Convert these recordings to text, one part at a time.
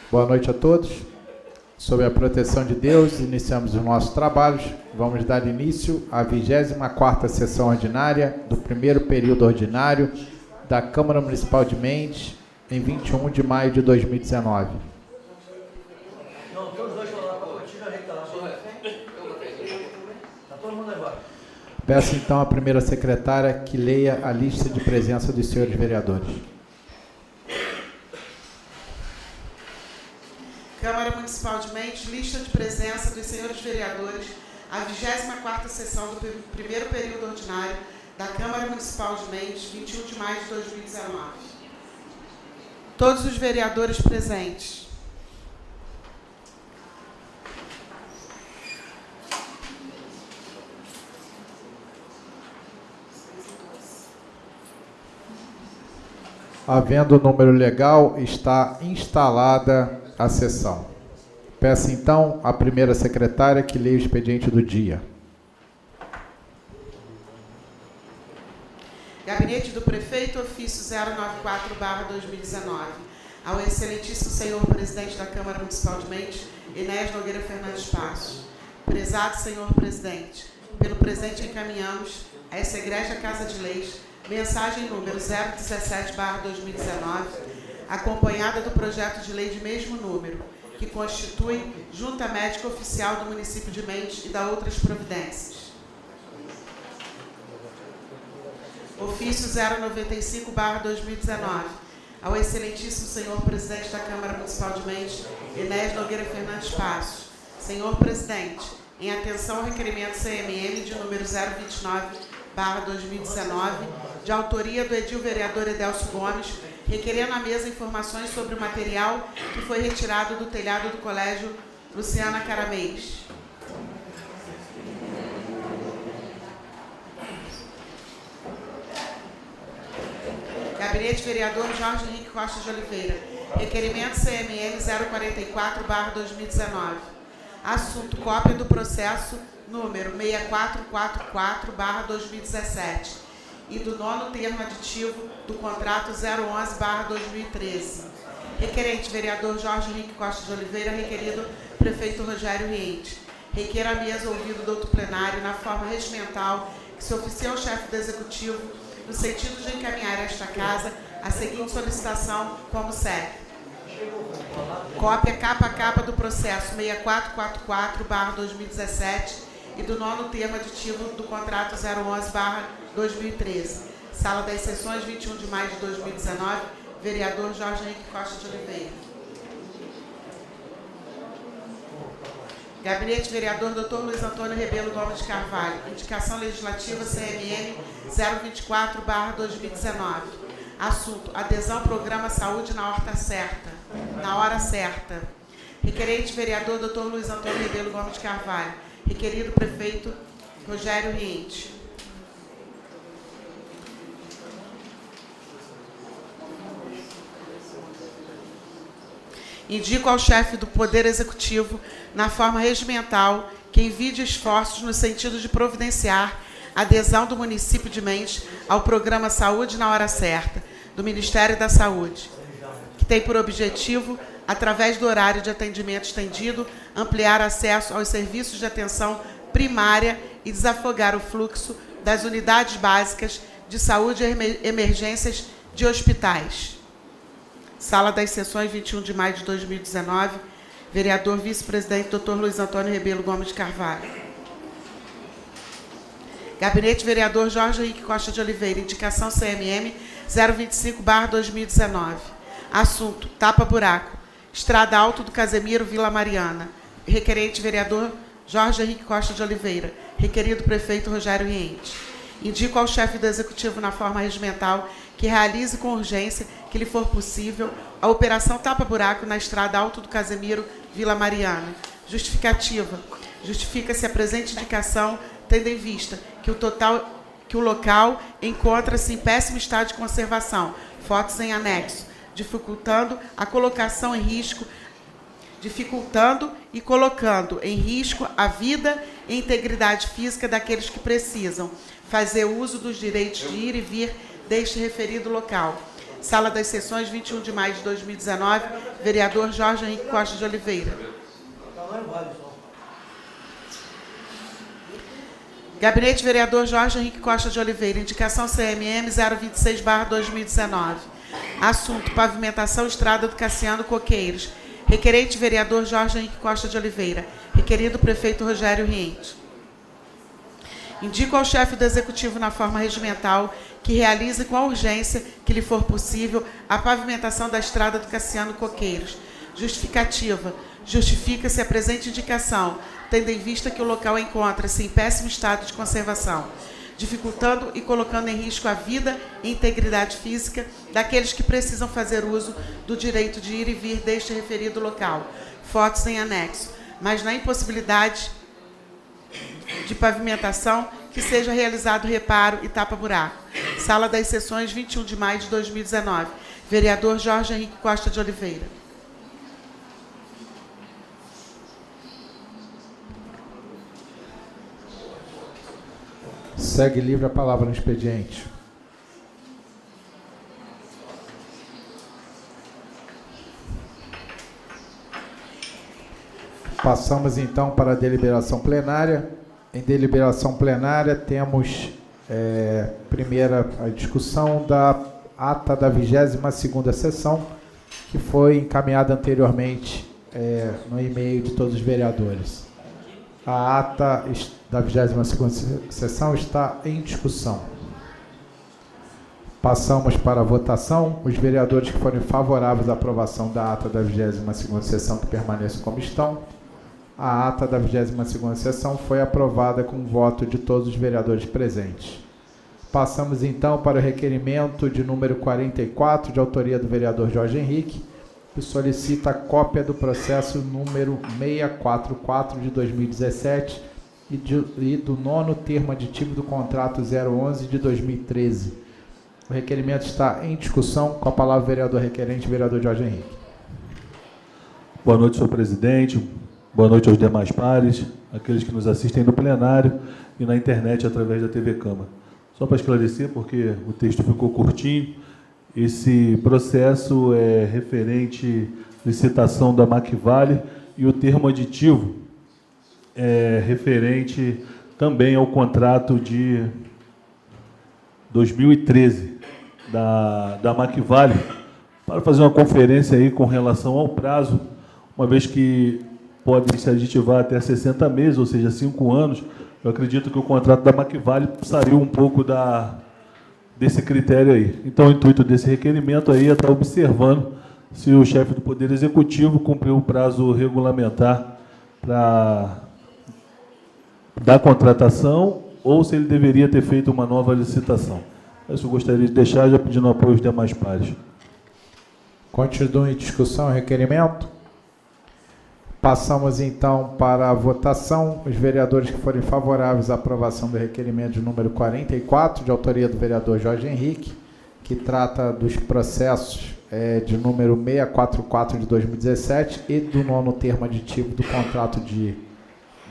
Boa noite a todos. Sob a proteção de Deus, iniciamos os nossos trabalhos. Vamos dar início à 24ª sessão ordinária do primeiro período ordinário da Câmara Municipal de Mendes, em 21 de maio de 2019. Peço então à primeira secretária que leia a lista de presença dos senhores vereadores. Câmara Municipal de Mendes, lista de presença dos senhores vereadores, a 24ª sessão do primeiro período ordinário da Câmara Municipal de Mendes, 21 de maio de 2019. Todos os vereadores presentes. Havendo o número legal, está instalada a sessão. Peço então à primeira secretária que leia o expediente do dia. Gabinete do Prefeito, ofício 094/2019. Ao excelentíssimo senhor presidente da Câmara Municipal de Mendes, Inés Nogueira Fernandes Passos. Prezado senhor presidente, pelo presente encaminhamos a essa egrégia Casa de Leis mensagem número 017/2019, acompanhada do projeto de lei de mesmo número, que constitui Junta Médica Oficial do município de Mendes e da outras providências. Ofício 095/2019. Ao excelentíssimo senhor presidente da Câmara Municipal de Mendes, Inés Nogueira Fernandes Passos. Senhor presidente, em atenção ao requerimento CMM de número 029/2019, de autoria do edil vereador Edelcio Gomes, requerendo à mesa informações sobre o material que foi retirado do telhado do Colégio Luciana Caramês. Gabinete vereador Jorge Henrique Costa de Oliveira. Requerimento CMM 044/2019. Assunto: cópia do processo número 6444/2017 e do 9º termo aditivo do contrato 011/2013. Requerente vereador Jorge Henrique Costa de Oliveira, requerido prefeito Rogério Riente. Requer a mesa ouvido do outro plenário na forma regimental que se oficia ao chefe do executivo no sentido de encaminhar a esta casa a seguinte solicitação como segue. Cópia capa a capa do processo 6444/2017 e do 9º termo aditivo do contrato 011/2013. Sala das Sessões, 21 de maio de 2019, vereador Jorge Henrique Costa de Oliveira. Gabinete vereador Dr. Luiz Antônio Rebelo Gomes de Carvalho. Indicação legislativa CMM 024/2019. Assunto: adesão ao programa Saúde na Hora Certa. Requerente vereador Dr. Luiz Antônio Rebelo Gomes de Carvalho. Requerido prefeito Rogério Riente. Indico ao chefe do Poder Executivo, na forma regimental, que envie esforços no sentido de providenciar a adesão do município de Mendes ao programa Saúde na Hora Certa, do Ministério da Saúde, que tem por objetivo, através do horário de atendimento estendido, ampliar acesso aos serviços de atenção primária e desafogar o fluxo das unidades básicas de saúde e emergências de hospitais. Sala das Sessões, 21 de maio de 2019, vereador vice-presidente Dr. Luiz Antônio Rebelo Gomes de Carvalho. Gabinete vereador Jorge Henrique Costa de Oliveira. Indicação CMM 025/2019. Assunto: tapa-buraco. Estrada Alto do Casemiro, Vila Mariana. Requerente vereador Jorge Henrique Costa de Oliveira. Requerido prefeito Rogério Riente. Indico ao chefe do Executivo, na forma regimental, que realize com urgência, que lhe for possível, a operação tapa-buraco na Estrada Alto do Casemiro, Vila Mariana. Justificativa. Justifica-se a presente indicação, tendo em vista que o local encontra-se em péssimo estado de conservação, fotos em anexo, dificultando e colocando em risco a vida e integridade física daqueles que precisam fazer uso dos direitos de ir e vir deste referido local. Sala das Sessões, 21 de maio de 2019, vereador Jorge Henrique Costa de Oliveira. Gabinete vereador Jorge Henrique Costa de Oliveira, indicação CMM 026/2019. Assunto: pavimentação Estrada do Cassiano Coqueiros. Requerente vereador Jorge Henrique Costa de Oliveira. Requerido prefeito Rogério Riente. Indico ao chefe do Executivo, na forma regimental, que realize com a urgência que lhe for possível a pavimentação da Estrada do Cassiano Coqueiros. Justificativa: justifica-se a presente indicação, tendo em vista que o local encontra-se em péssimo estado de conservação, dificultando e colocando em risco a vida e integridade física daqueles que precisam fazer uso do direito de ir e vir deste referido local. Fotos em anexo, mas na impossibilidade de pavimentação, que seja realizado reparo e tapa-buraco. Sala das Sessões, 21 de maio de 2019. Vereador Jorge Henrique Costa de Oliveira. Segue livre a palavra no expediente. Passamos então para a deliberação plenária. Em deliberação plenária temos primeira a discussão da ata da 22ª sessão, que foi encaminhada anteriormente no e-mail de todos os vereadores. A ata da 22ª sessão está em discussão. Passamos para a votação. Os vereadores que forem favoráveis à aprovação da ata da 22ª sessão, que permaneçam como estão. A ata da 22ª sessão foi aprovada com o voto de todos os vereadores presentes. Passamos então para o requerimento de número 44, de autoria do vereador Jorge Henrique, que solicita a cópia do processo número 644 de 2017 e do 9º termo aditivo do contrato 011 de 2013. O requerimento está em discussão. Com a palavra o vereador requerente, vereador Jorge Henrique. Boa noite, senhor presidente. Boa noite aos demais pares, aqueles que nos assistem no plenário e na internet através da TV Câmara. Só para esclarecer, porque o texto ficou curtinho, esse processo é referente à licitação da Macvale e o termo aditivo é referente também ao contrato de 2013 da Macvale, para fazer uma conferência aí com relação ao prazo, uma vez que pode se aditivar até 60 meses, ou seja, 5 anos. Eu acredito que o contrato da Macvale saiu um pouco desse critério aí. Então, o intuito desse requerimento aí é estar observando se o chefe do Poder Executivo cumpriu o prazo regulamentar da contratação ou se ele deveria ter feito uma nova licitação. Isso eu gostaria de deixar, já pedindo apoio aos demais pares. Continua em discussão o requerimento. Passamos então para a votação. Os vereadores que forem favoráveis à aprovação do requerimento de número 44, de autoria do vereador Jorge Henrique, que trata dos processos de número 644 de 2017 e do 9º termo aditivo do contrato de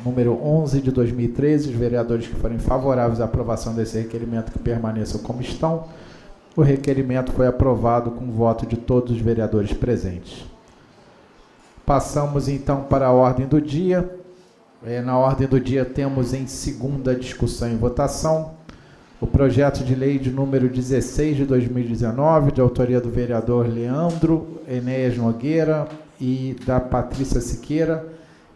número 11 de 2013, os vereadores que forem favoráveis à aprovação desse requerimento que permaneçam como estão. O requerimento foi aprovado com o voto de todos os vereadores presentes. Passamos então para a ordem do dia. Na ordem do dia temos em segunda discussão e votação o projeto de lei de número 16 de 2019, de autoria do vereador Leandro Enéas Nogueira e da Patrícia Siqueira,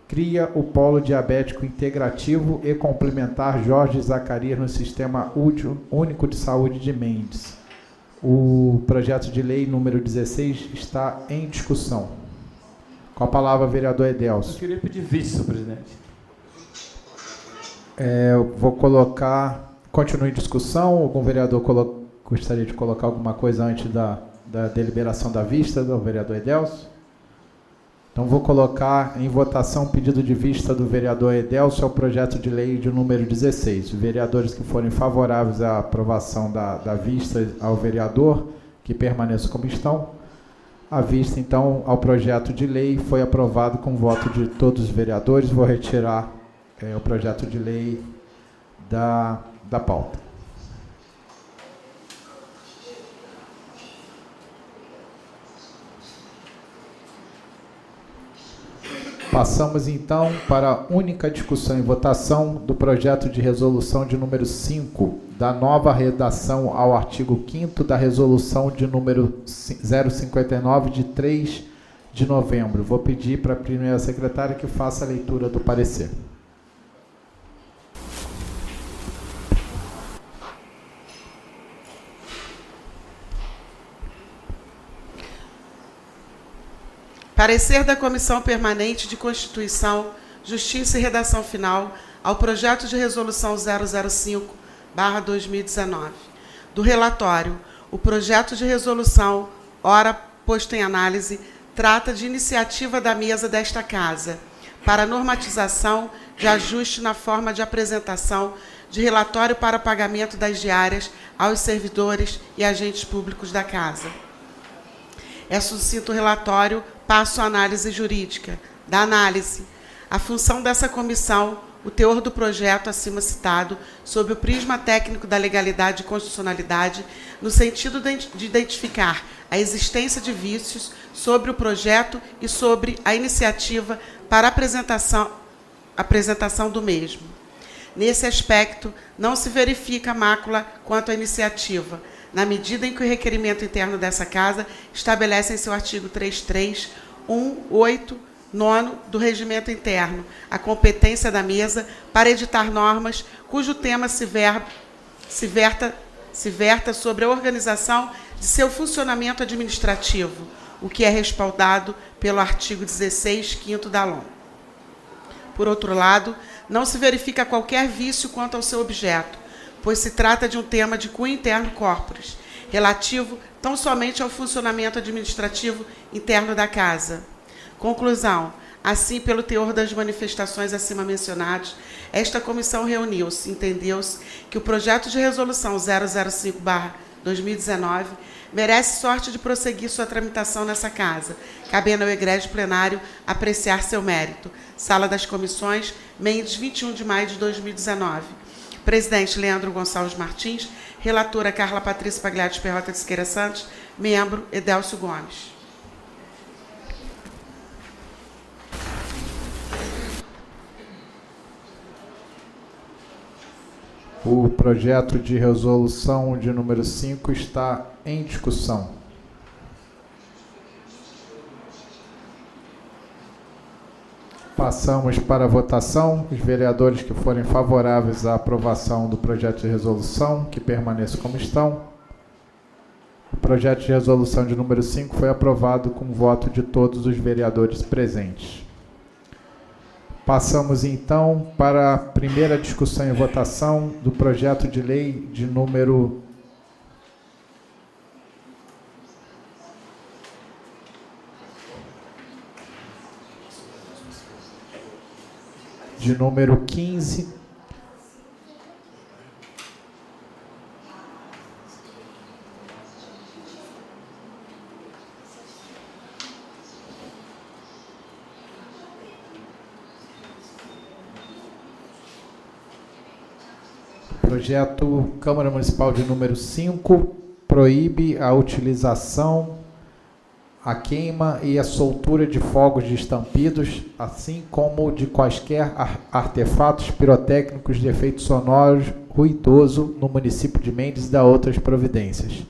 cria o Polo Diabético Integrativo e Complementar Jorge Zacarias no Sistema Único de Saúde de Mendes. O projeto de lei número 16 está em discussão. Com a palavra, vereador Edelso. Eu queria pedir vice, senhor presidente. Eu vou colocar... Continue em discussão. Algum vereador gostaria de colocar alguma coisa antes da deliberação da vista do vereador Edelso? Então, vou colocar em votação o pedido de vista do vereador Edelso ao projeto de lei de número 16. Os vereadores que forem favoráveis à aprovação da vista ao vereador, que permaneçam como estão. A vista, então, ao projeto de lei foi aprovado com o voto de todos os vereadores. Vou retirar o projeto de lei da pauta. Passamos, então, para a única discussão e votação do projeto de resolução de número 5, da nova redação ao artigo 5º da resolução de número 059, de 3 de novembro. Vou pedir para a primeira secretária que faça a leitura do parecer. Parecer da Comissão Permanente de Constituição, Justiça e Redação Final ao projeto de resolução 005/2019. Do relatório, o projeto de resolução, ora posto em análise, trata de iniciativa da mesa desta Casa para normatização de ajuste na forma de apresentação de relatório para pagamento das diárias aos servidores e agentes públicos da Casa. É sucinto o relatório, passo à análise jurídica. Da análise, a função dessa comissão, o teor do projeto acima citado, sob o prisma técnico da legalidade e constitucionalidade, no sentido de identificar a existência de vícios sobre o projeto e sobre a iniciativa para apresentação do mesmo. Nesse aspecto, não se verifica mácula quanto à iniciativa, na medida em que o requerimento interno dessa Casa estabelece em seu artigo 33, 1, 8, 9 do Regimento Interno a competência da mesa para editar normas cujo tema se verta sobre a organização de seu funcionamento administrativo, o que é respaldado pelo artigo 16, 5º da LOM. Por outro lado, não se verifica qualquer vício quanto ao seu objeto, pois se trata de um tema de cunho interno corporis, relativo tão somente ao funcionamento administrativo interno da Casa. Conclusão. Assim, pelo teor das manifestações acima mencionadas, esta comissão reuniu-se, entendeu-se que o projeto de resolução 005/2019 merece sorte de prosseguir sua tramitação nessa Casa, cabendo ao egrégio plenário apreciar seu mérito. Sala das Comissões, Mendes, 21 de maio de 2019. Presidente Leandro Gonçalves Martins, relatora Carla Patrícia Pagliatti Perrota de Siqueira Santos, membro Edélcio Gomes. O projeto de resolução de número 5 está em discussão. Passamos para a votação. Os vereadores que forem favoráveis à aprovação do projeto de resolução, que permaneçam como estão. O projeto de resolução de número 5 foi aprovado com o voto de todos os vereadores presentes. Passamos, então, para a primeira discussão e votação do projeto de lei de número 15, projeto Câmara Municipal de número 5, proíbe a utilização, a queima e a soltura de fogos de estampidos, assim como de quaisquer artefatos pirotécnicos de efeito sonoro ruidoso no município de Mendes e da outras providências.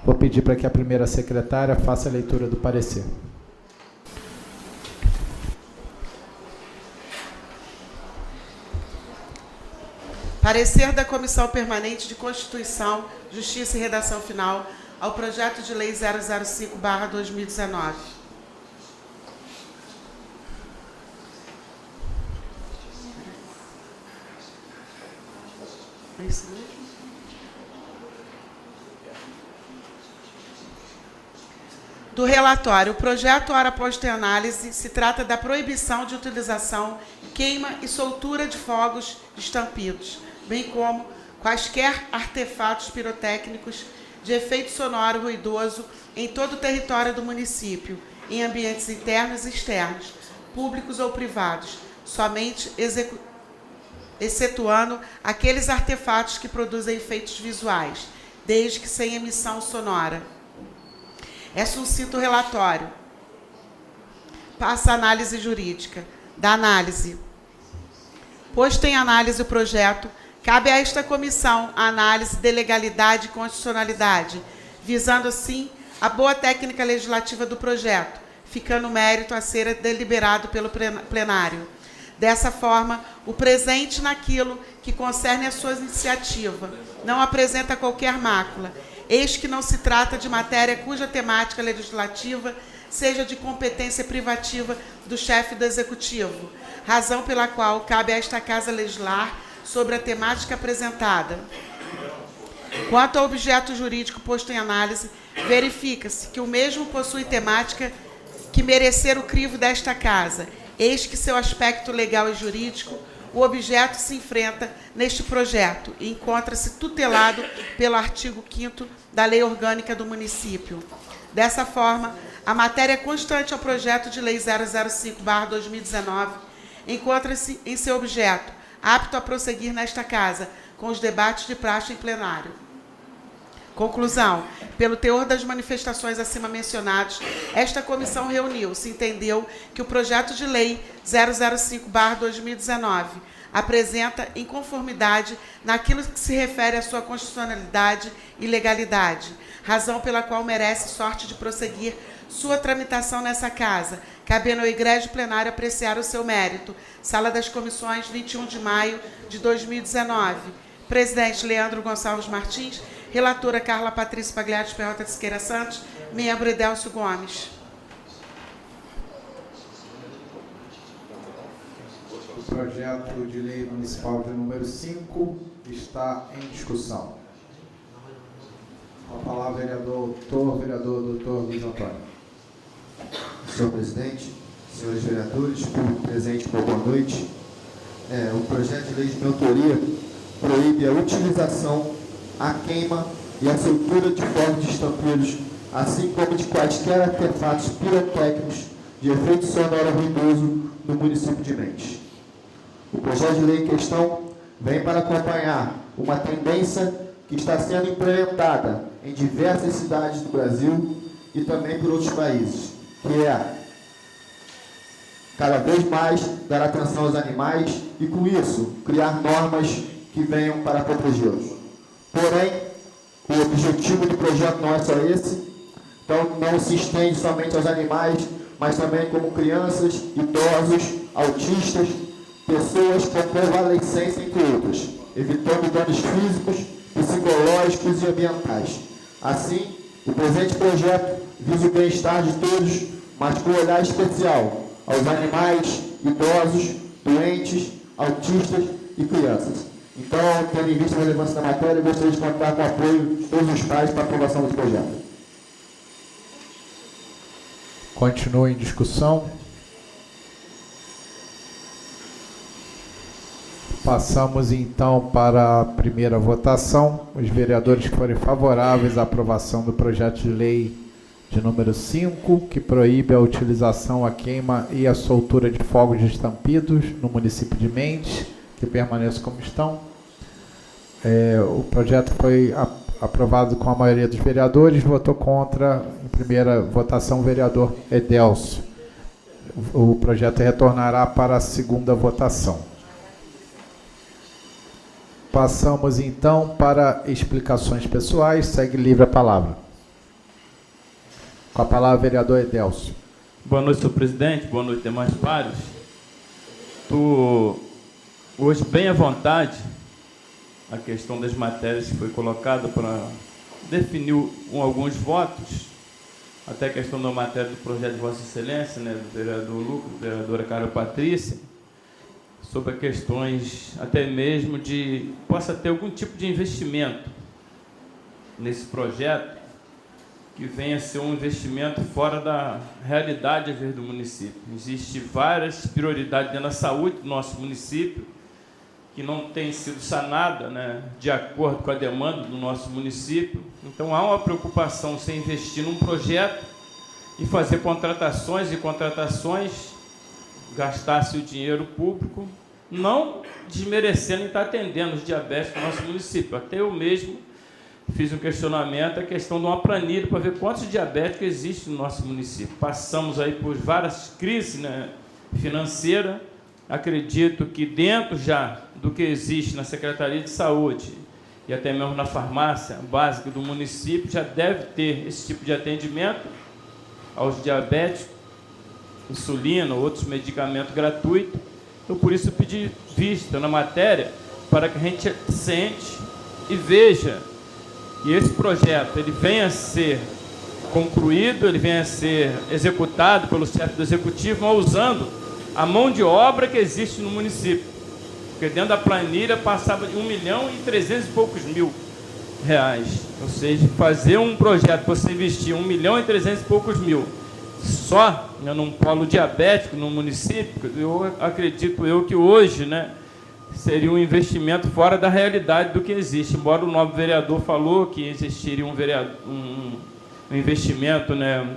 Vou pedir para que a primeira secretária faça a leitura do parecer. Parecer da Comissão Permanente de Constituição, Justiça e Redação Final ao projeto de lei 005/2019. É isso mesmo? Do relatório, o projeto, ora posto em análise, se trata da proibição de utilização, queima e soltura de fogos de estampidos, bem como quaisquer artefatos pirotécnicos de efeito sonoro ruidoso em todo o território do município, em ambientes internos e externos, públicos ou privados, somente excetuando aqueles artefatos que produzem efeitos visuais, desde que sem emissão sonora. É sucinto o relatório. passa a análise jurídica. Da análise. Posto em análise o projeto, cabe a esta comissão a análise de legalidade e constitucionalidade, visando, assim, a boa técnica legislativa do projeto, ficando o mérito a ser deliberado pelo plenário. Dessa forma, o presente naquilo que concerne a sua iniciativa não apresenta qualquer mácula, eis que não se trata de matéria cuja temática legislativa seja de competência privativa do chefe do Executivo, razão pela qual cabe a esta Casa legislar sobre a temática apresentada. Quanto ao objeto jurídico posto em análise, verifica-se que o mesmo possui temática que merecer o crivo desta Casa, eis que seu aspecto legal e jurídico, o objeto se enfrenta neste projeto e encontra-se tutelado pelo artigo 5º da Lei Orgânica do Município. Dessa forma, a matéria constante ao projeto de Lei 005/2019 encontra-se em seu objeto, apto a prosseguir nesta Casa, com os debates de praxe em plenário. Conclusão. Pelo teor das manifestações acima mencionadas, esta comissão reuniu-se e entendeu que o projeto de lei 005/2019 apresenta inconformidade naquilo que se refere à sua constitucionalidade e legalidade, razão pela qual merece sorte de prosseguir sua tramitação nessa Casa, cabendo ao egrégio plenário apreciar o seu mérito. Sala das Comissões, 21 de maio de 2019. Presidente Leandro Gonçalves Martins. Relatora Carla Patrícia Pagliatti Perrota de Siqueira Santos. Membro Edélcio Gomes. O projeto de lei municipal de número 5 está em discussão. Com a palavra, vereador doutor Luiz Antônio. Senhor presidente, senhores vereadores, público presente, boa noite. O projeto de lei de minha autoria proíbe a utilização, a queima e a soltura de fogos de estampilhos, assim como de quaisquer artefatos pirotécnicos de efeito sonoro ruidoso no município de Mendes. O projeto de lei em questão vem para acompanhar uma tendência que está sendo implementada em diversas cidades do Brasil e também por outros países, que é cada vez mais dar atenção aos animais e, com isso, criar normas que venham para protegê-los. Porém, o objetivo do projeto não é só esse, então não se estende somente aos animais, mas também como crianças, idosos, autistas, pessoas com convalescência, entre outras, evitando danos físicos, psicológicos e ambientais. Assim, o presente projeto visa o bem-estar de todos, mas com olhar especial aos animais, idosos, doentes, autistas e crianças. Então, tendo em vista a relevância da matéria, eu gostaria de contar com o apoio de todos os pais para a aprovação desse projeto. Continua em discussão. Passamos então para a primeira votação. Os vereadores que forem favoráveis à aprovação do projeto de lei de número 5, que proíbe a utilização, a queima e a soltura de fogos de estampidos no município de Mendes, que permaneçam como estão. O projeto foi aprovado com a maioria dos vereadores. Votou contra, em primeira votação, o vereador Edélcio. O projeto retornará para a segunda votação. Passamos, então, para explicações pessoais. Segue livre a palavra. Com a palavra, vereador Edélcio. Boa noite, senhor presidente. Boa noite, demais pares. Estou hoje bem à vontade a questão das matérias que foi colocada para definir alguns votos, até a questão da matéria do projeto de Vossa Excelência, né, do vereador Lucas, da vereadora Carla Patrícia, sobre questões até mesmo de possa ter algum tipo de investimento nesse projeto que venha a ser um investimento fora da realidade às vezes do município. Existem várias prioridades dentro da saúde do nosso município que não tem sido sanada, né, de acordo com a demanda do nosso município. Então, há uma preocupação em se investir num projeto e fazer contratações, gastar-se o dinheiro público, não desmerecendo e estar atendendo os diabéticos do nosso município. Até eu mesmo fiz um questionamento, a questão de uma planilha para ver quantos diabéticos existem no nosso município. Passamos aí por várias crises, né, financeiras. Acredito que dentro já do que existe na Secretaria de Saúde e até mesmo na farmácia básica do município, já deve ter esse tipo de atendimento aos diabéticos, insulina, outros medicamentos gratuitos. Então, por isso, eu pedi vista na matéria para que a gente sente e veja que esse projeto ele venha a ser concluído, ele venha a ser executado pelo chefe do executivo, mas usando a mão de obra que existe no município. Porque dentro da planilha passava de 1.300.000 e poucos mil reais. Ou seja, fazer um projeto para você investir 1.300.000 e poucos mil só, né, num polo diabético no município, eu acredito que hoje, né, seria um investimento fora da realidade do que existe. Embora o novo vereador falou que existiria um investimento, né,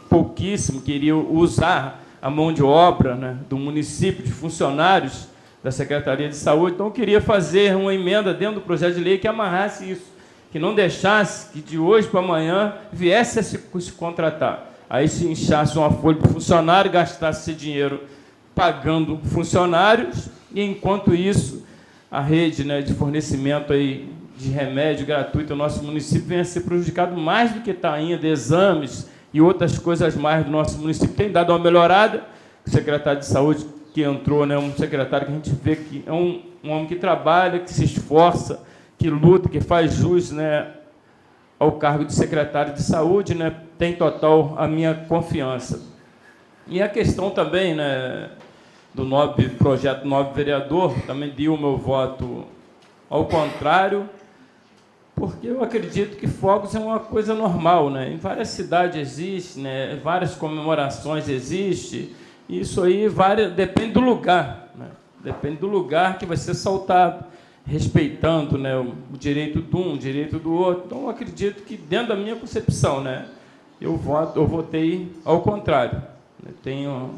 pouquíssimo, que iria usar a mão de obra, né, do município, de funcionários da Secretaria de Saúde. Então, eu queria fazer uma emenda dentro do projeto de lei que amarrasse isso, que não deixasse que de hoje para amanhã viesse a se contratar. Aí se inchasse uma folha para o funcionário, gastasse esse dinheiro pagando funcionários, e enquanto isso, a rede, né, de fornecimento aí de remédio gratuito no nosso município venha a ser prejudicado mais do que está ainda, exames e outras coisas mais do nosso município. Tem dado uma melhorada. O secretário de Saúde que entrou, né, um secretário que a gente vê que é um homem que trabalha, que se esforça, que luta, que faz jus, né, ao cargo de secretário de Saúde, né, tem total a minha confiança. E a questão também, né, do projeto novo vereador, também deu o meu voto ao contrário, porque eu acredito que fogos é uma coisa normal, né? Em várias cidades existe, né? Várias comemorações existem, e isso aí depende do lugar, né? Depende do lugar que vai ser soltado, respeitando, né, o direito de um, o direito do outro. Então, eu acredito que, dentro da minha concepção, né, eu votei ao contrário. Eu tenho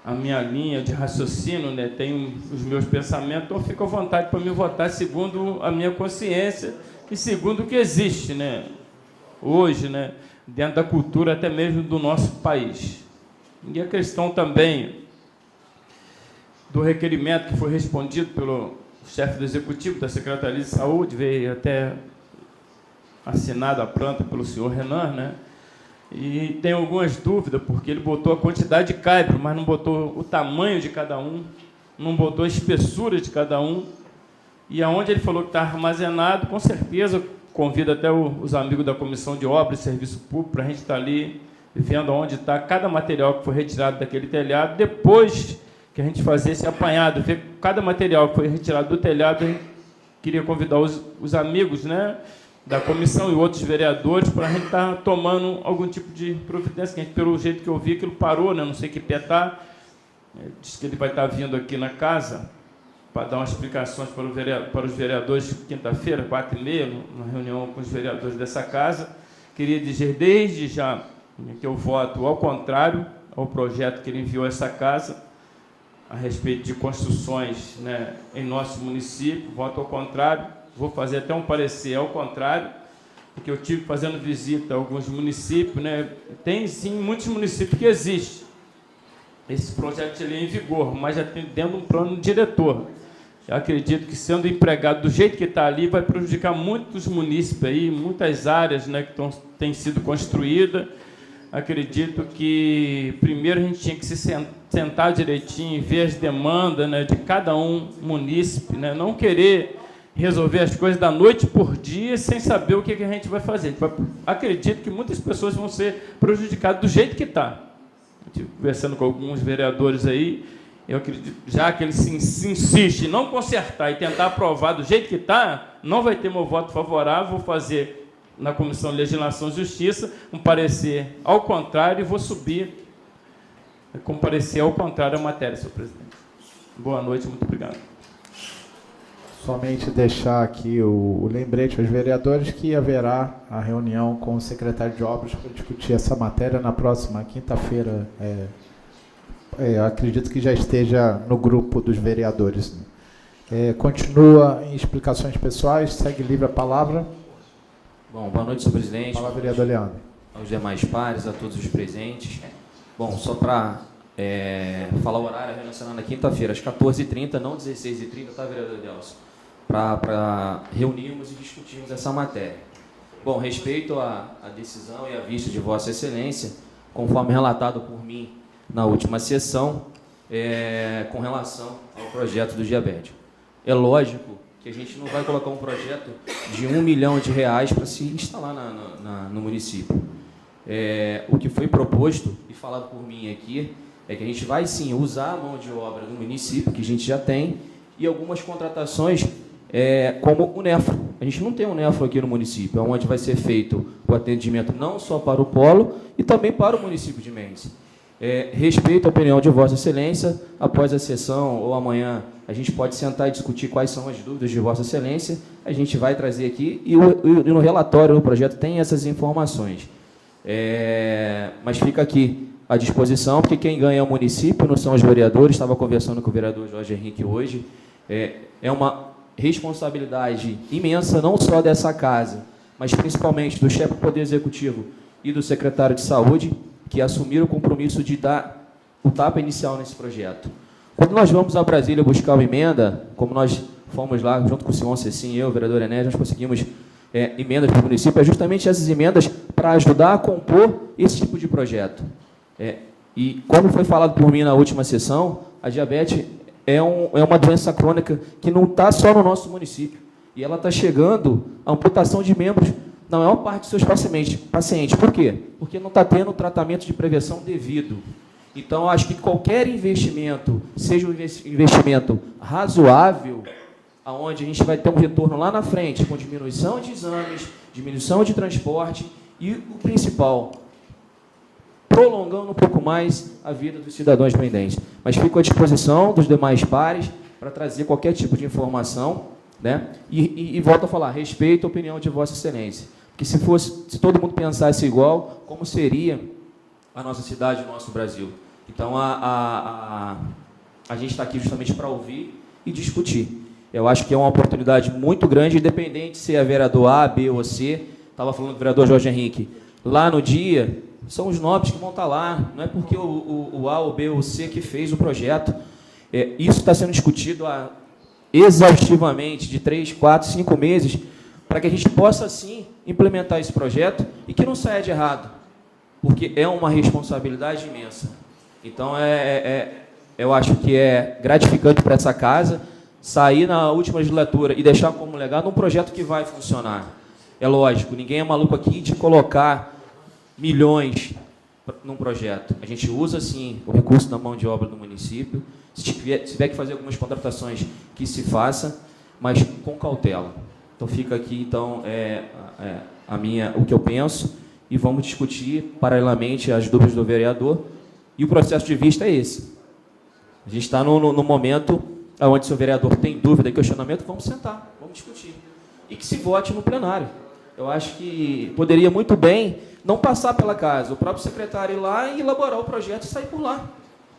a minha linha de raciocínio, né, tenho os meus pensamentos, então fico à vontade para me votar segundo a minha consciência e segundo o que existe, né, hoje, né, dentro da cultura até mesmo do nosso país. E a questão também do requerimento que foi respondido pelo chefe do Executivo da Secretaria de Saúde, veio até assinado a planta pelo senhor Renan, né? E tem algumas dúvidas, porque ele botou a quantidade de caibro, mas não botou o tamanho de cada um, não botou a espessura de cada um, e aonde ele falou que está armazenado, com certeza, convido até os amigos da Comissão de Obras e Serviço Público para a gente estar ali, vendo onde está cada material que foi retirado daquele telhado, depois que a gente fazer esse apanhado, ver cada material que foi retirado do telhado. Eu queria convidar os amigos, né, da comissão e outros vereadores para a gente estar tomando algum tipo de providência, que a gente, pelo jeito que eu vi, aquilo parou, né, não sei que pé está. Diz que ele vai estar vindo aqui na casa para dar umas explicações para os vereadores quinta-feira, 4h30, na reunião com os vereadores dessa casa. Queria dizer desde já que eu voto ao contrário ao projeto que ele enviou a essa casa, a respeito de construções, né, em nosso município. Voto ao contrário, vou fazer até um parecer ao contrário, porque eu tive fazendo visita a alguns municípios, né, tem sim muitos municípios que existem esse projeto de lei em vigor, mas já tem dentro de um plano diretor. Eu acredito que, sendo empregado do jeito que está ali, vai prejudicar muitos municípios aí, muitas áreas, né, que têm sido construídas. Acredito que primeiro a gente tinha que se sentar direitinho, ver as demandas, né, de cada município, né, não querer resolver as coisas da noite por dia sem saber o que a gente vai fazer. Acredito que muitas pessoas vão ser prejudicadas do jeito que está. Estive conversando com alguns vereadores aí, eu acredito, já que eles se insistem em não consertar e tentar aprovar do jeito que está, não vai ter meu voto favorável. Vou fazer na Comissão de Legislação e Justiça um parecer ao contrário e vou subir com parecer ao contrário à matéria, senhor presidente. Boa noite, muito obrigado. Somente deixar aqui o lembrete aos vereadores que haverá a reunião com o secretário de Obras para discutir essa matéria na próxima quinta-feira. Acredito que já esteja no grupo dos vereadores. Continua em explicações pessoais, segue livre a palavra. Bom, boa noite, senhor presidente. Fala, vereador Leandro. Aos demais pares, a todos os presentes. Bom, só para falar o horário, a reunião será na quinta-feira, às 14h30, não 16h30, tá, vereador Delcio? Para reunirmos e discutirmos essa matéria. Bom, respeito à decisão e à vista de Vossa Excelência, conforme relatado por mim na última sessão, com relação ao projeto do diabético. É lógico que a gente não vai colocar um projeto de R$1 milhão para se instalar no município. O que foi proposto e falado por mim aqui é que a gente vai sim usar a mão de obra do município, que a gente já tem, e algumas contratações como o Nefro. A gente não tem um Nefro aqui no município, onde vai ser feito o atendimento não só para o polo e também para o município de Mendes. Respeito a opinião de Vossa Excelência, após a sessão ou amanhã a gente pode sentar e discutir quais são as dúvidas de Vossa Excelência, a gente vai trazer aqui e no relatório do projeto tem essas informações. Mas fica aqui à disposição, porque quem ganha é o município, não são os vereadores. Estava conversando com o vereador Jorge Henrique hoje. É uma responsabilidade imensa, não só dessa casa, mas principalmente do chefe do Poder Executivo e do secretário de Saúde, que assumiram o compromisso de dar o tapa inicial nesse projeto. Quando nós vamos a Brasília buscar uma emenda, como nós fomos lá, junto com o senhor Cecim e eu, o vereador Enéas, nós conseguimos emendas para o município, justamente essas emendas para ajudar a compor esse tipo de projeto. E como foi falado por mim na última sessão, a diabetes é uma doença crônica que não está só no nosso município. E ela está chegando à amputação de membros na maior parte dos seus pacientes. Por quê? Porque não está tendo tratamento de prevenção devido. Então, eu acho que qualquer investimento, seja um investimento razoável, onde a gente vai ter um retorno lá na frente, com diminuição de exames, diminuição de transporte e, o principal, prolongando um pouco mais a vida dos cidadãos pendentes. Mas fico à disposição dos demais pares para trazer qualquer tipo de informação, né? E volto a falar, respeito a opinião de Vossa Excelência. Porque se todo mundo pensasse igual, como seria a nossa cidade, o nosso Brasil? Então, a gente está aqui justamente para ouvir e discutir. Eu acho que é uma oportunidade muito grande, independente se é vereador A, B ou C. Estava falando do vereador Jorge Henrique. Lá no dia, são os nobres que vão estar lá. Não é porque o A, o B ou o C que fez o projeto. Isso está sendo discutido exaustivamente, de 3, 4, 5 meses, para que a gente possa, sim, implementar esse projeto e que não saia de errado, porque é uma responsabilidade imensa. Então, eu acho que é gratificante para essa casa sair na última legislatura e deixar como legado um projeto que vai funcionar. É lógico, ninguém é maluco aqui de colocar milhões num projeto. A gente usa, sim, o recurso da mão de obra do município. Se tiver que fazer algumas contratações, que se faça, mas com cautela. Então, fica aqui, então, o que eu penso, e vamos discutir, paralelamente, as dúvidas do vereador. E o processo de vista é esse. A gente está no momento onde, se o vereador tem dúvida e questionamento, vamos sentar, vamos discutir. E que se vote no plenário. Eu acho que poderia muito bem não passar pela casa, o próprio secretário ir lá e elaborar o projeto e sair por lá.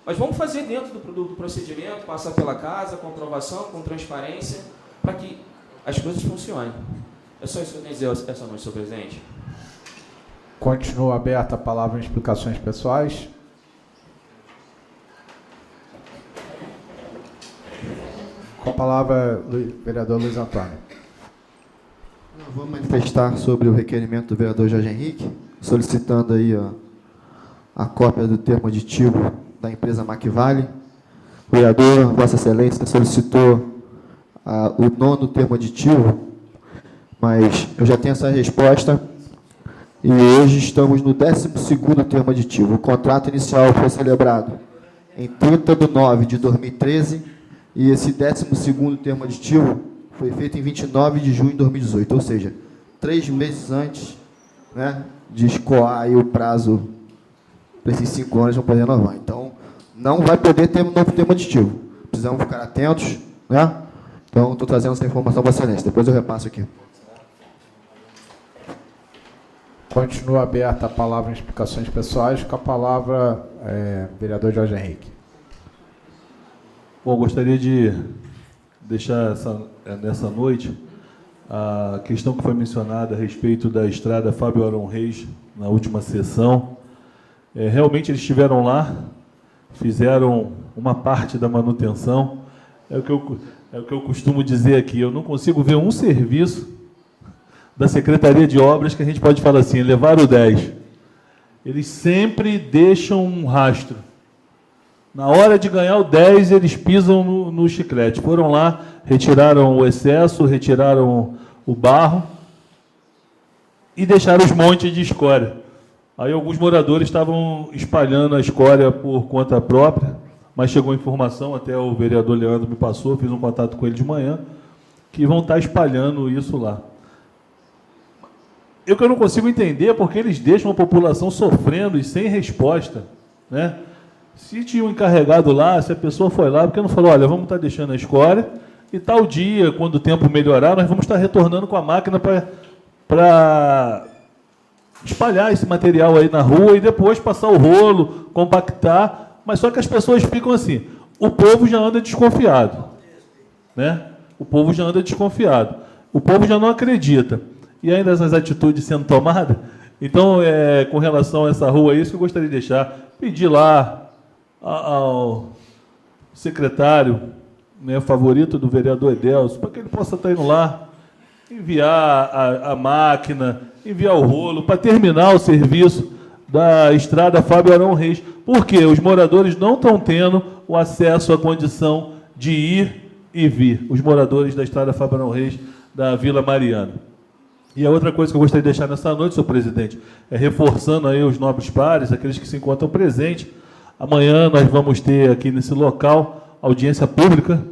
Mas vamos fazer dentro do procedimento, passar pela casa, com aprovação, com transparência, para que as coisas funcionem. É só isso que eu tenho a dizer essa noite, senhor presidente. Continua aberta a palavra em explicações pessoais. Com a palavra, vereador Luiz Antônio. Eu vou manifestar sobre o requerimento do vereador Jorge Henrique, solicitando aí a cópia do termo aditivo da empresa Macvale. O vereador, Vossa Excelência, solicitou o 9º termo aditivo, mas eu já tenho essa resposta e hoje estamos no 12º termo aditivo. O contrato inicial foi celebrado em 30 de 9 de 2013 e esse 12º termo aditivo foi feito em 29 de junho de 2018, ou seja, 3 meses antes, né, de escoar aí o prazo para esses 5 anos vão poder renovar. Então, não vai poder ter um novo termo aditivo. Precisamos ficar atentos, né? Então, estou trazendo essa informação para a excelência. Depois eu repasso aqui. Continua aberta a palavra em explicações pessoais. Com a palavra, vereador Jorge Henrique. Bom, gostaria de deixar nessa noite a questão que foi mencionada a respeito da estrada Fábio Arão Reis na última sessão. Realmente eles estiveram lá, fizeram uma parte da manutenção. É o que eu costumo dizer aqui, eu não consigo ver um serviço da Secretaria de Obras que a gente pode falar assim, levaram 10. Eles sempre deixam um rastro. Na hora de ganhar o 10, eles pisam no chiclete. Foram lá, retiraram o excesso, retiraram o barro e deixaram os montes de escória. Aí alguns moradores estavam espalhando a escória por conta própria, mas chegou a informação, até o vereador Leandro me passou, fiz um contato com ele de manhã, que vão estar espalhando isso lá. Eu não consigo entender porque eles deixam a população sofrendo e sem resposta, né? Se tinha um encarregado lá, se a pessoa foi lá, porque não falou, olha, vamos estar deixando a escória e tal dia, quando o tempo melhorar, nós vamos estar retornando com a máquina para espalhar esse material aí na rua e depois passar o rolo, compactar, mas só que as pessoas ficam assim, o povo já anda desconfiado, né? O povo já anda desconfiado, o povo já não acredita, e ainda essas atitudes sendo tomadas. Então, com relação a essa rua, é isso que eu gostaria de deixar, pedir lá ao secretário, né, favorito do vereador Edelso, para que ele possa estar indo lá, enviar a máquina, enviar o rolo, para terminar o serviço da estrada Fábio Arão Reis, porque os moradores não estão tendo o acesso à condição de ir e vir, os moradores da estrada Fábio Arão Reis da Vila Mariana. E a outra coisa que eu gostaria de deixar nessa noite, senhor presidente, é reforçando aí os nobres pares, aqueles que se encontram presentes. Amanhã nós vamos ter aqui nesse local audiência pública,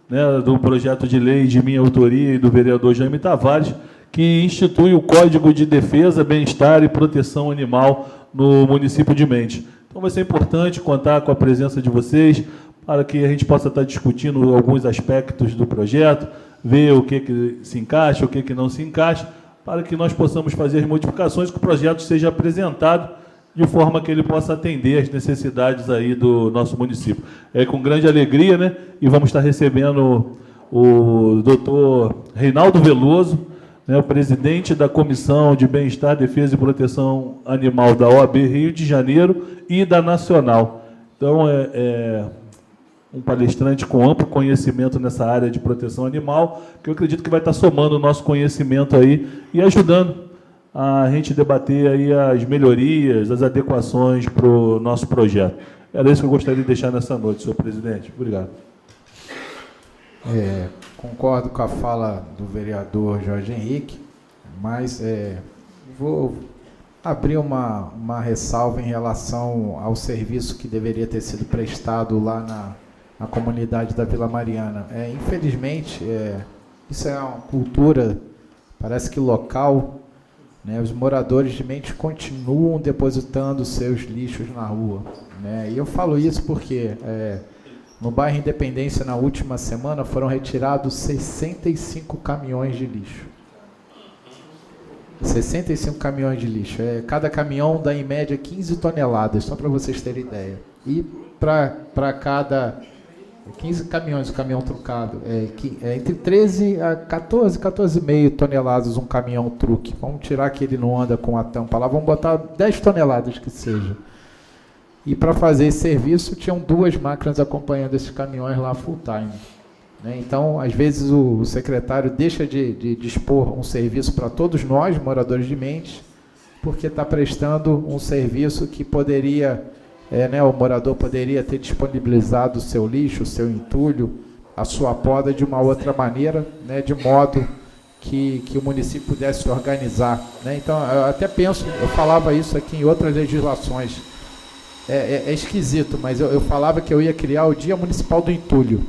né, do projeto de lei de minha autoria e do vereador Jaime Tavares, que institui o Código de Defesa, Bem-Estar e Proteção Animal no município de Mendes. Então vai ser importante contar com a presença de vocês para que a gente possa estar discutindo alguns aspectos do projeto, ver o que se encaixa, o que não se encaixa, para que nós possamos fazer as modificações, que o projeto seja apresentado de forma que ele possa atender às necessidades aí do nosso município. É com grande alegria, né? E vamos estar recebendo o doutor Reinaldo Veloso, né, o presidente da Comissão de Bem-Estar, Defesa e Proteção Animal da OAB Rio de Janeiro e da Nacional. Então, um palestrante com amplo conhecimento nessa área de proteção animal, que eu acredito que vai estar somando o nosso conhecimento aí e ajudando a gente debater aí as melhorias, as adequações para o nosso projeto. Era isso que eu gostaria de deixar nessa noite, senhor presidente. Obrigado. Concordo com a fala do vereador Jorge Henrique, mas vou abrir uma ressalva em relação ao serviço que deveria ter sido prestado lá na comunidade da Vila Mariana. Infelizmente, isso é uma cultura, parece que local, né? Os moradores de Mendes continuam depositando seus lixos na rua, né? E eu falo isso porque no bairro Independência, na última semana, foram retirados 65 caminhões de lixo. 65 caminhões de lixo. Cada caminhão dá, em média, 15 toneladas, só para vocês terem ideia. E para cada 15 caminhões, o caminhão trucado, entre 13 a 14,5 toneladas um caminhão truque. Vamos tirar que ele não anda com a tampa lá, vamos botar 10 toneladas que seja. E para fazer esse serviço, tinham 2 máquinas acompanhando esses caminhões lá full time, né? Então, às vezes, o secretário deixa de dispor um serviço para todos nós, moradores de Mendes, porque está prestando um serviço que poderia, o morador poderia ter disponibilizado o seu lixo, o seu entulho, a sua poda de uma outra maneira, né, de modo que o município pudesse se organizar, né? Então, eu até penso, eu falava isso aqui em outras legislações, é esquisito, mas eu falava que eu ia criar o Dia Municipal do Entulho,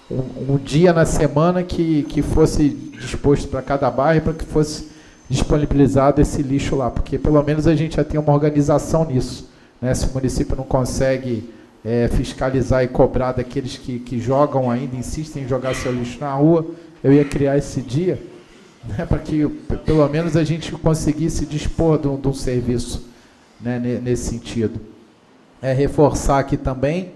um dia na semana que fosse disposto para cada bairro, para que fosse disponibilizado esse lixo lá, porque pelo menos a gente já tem uma organização nisso, né? Se o município não consegue fiscalizar e cobrar daqueles que jogam ainda, insistem em jogar seu lixo na rua, eu ia criar esse dia, né, para que pelo menos a gente conseguisse dispor de um serviço, né, nesse sentido. Reforçar aqui também,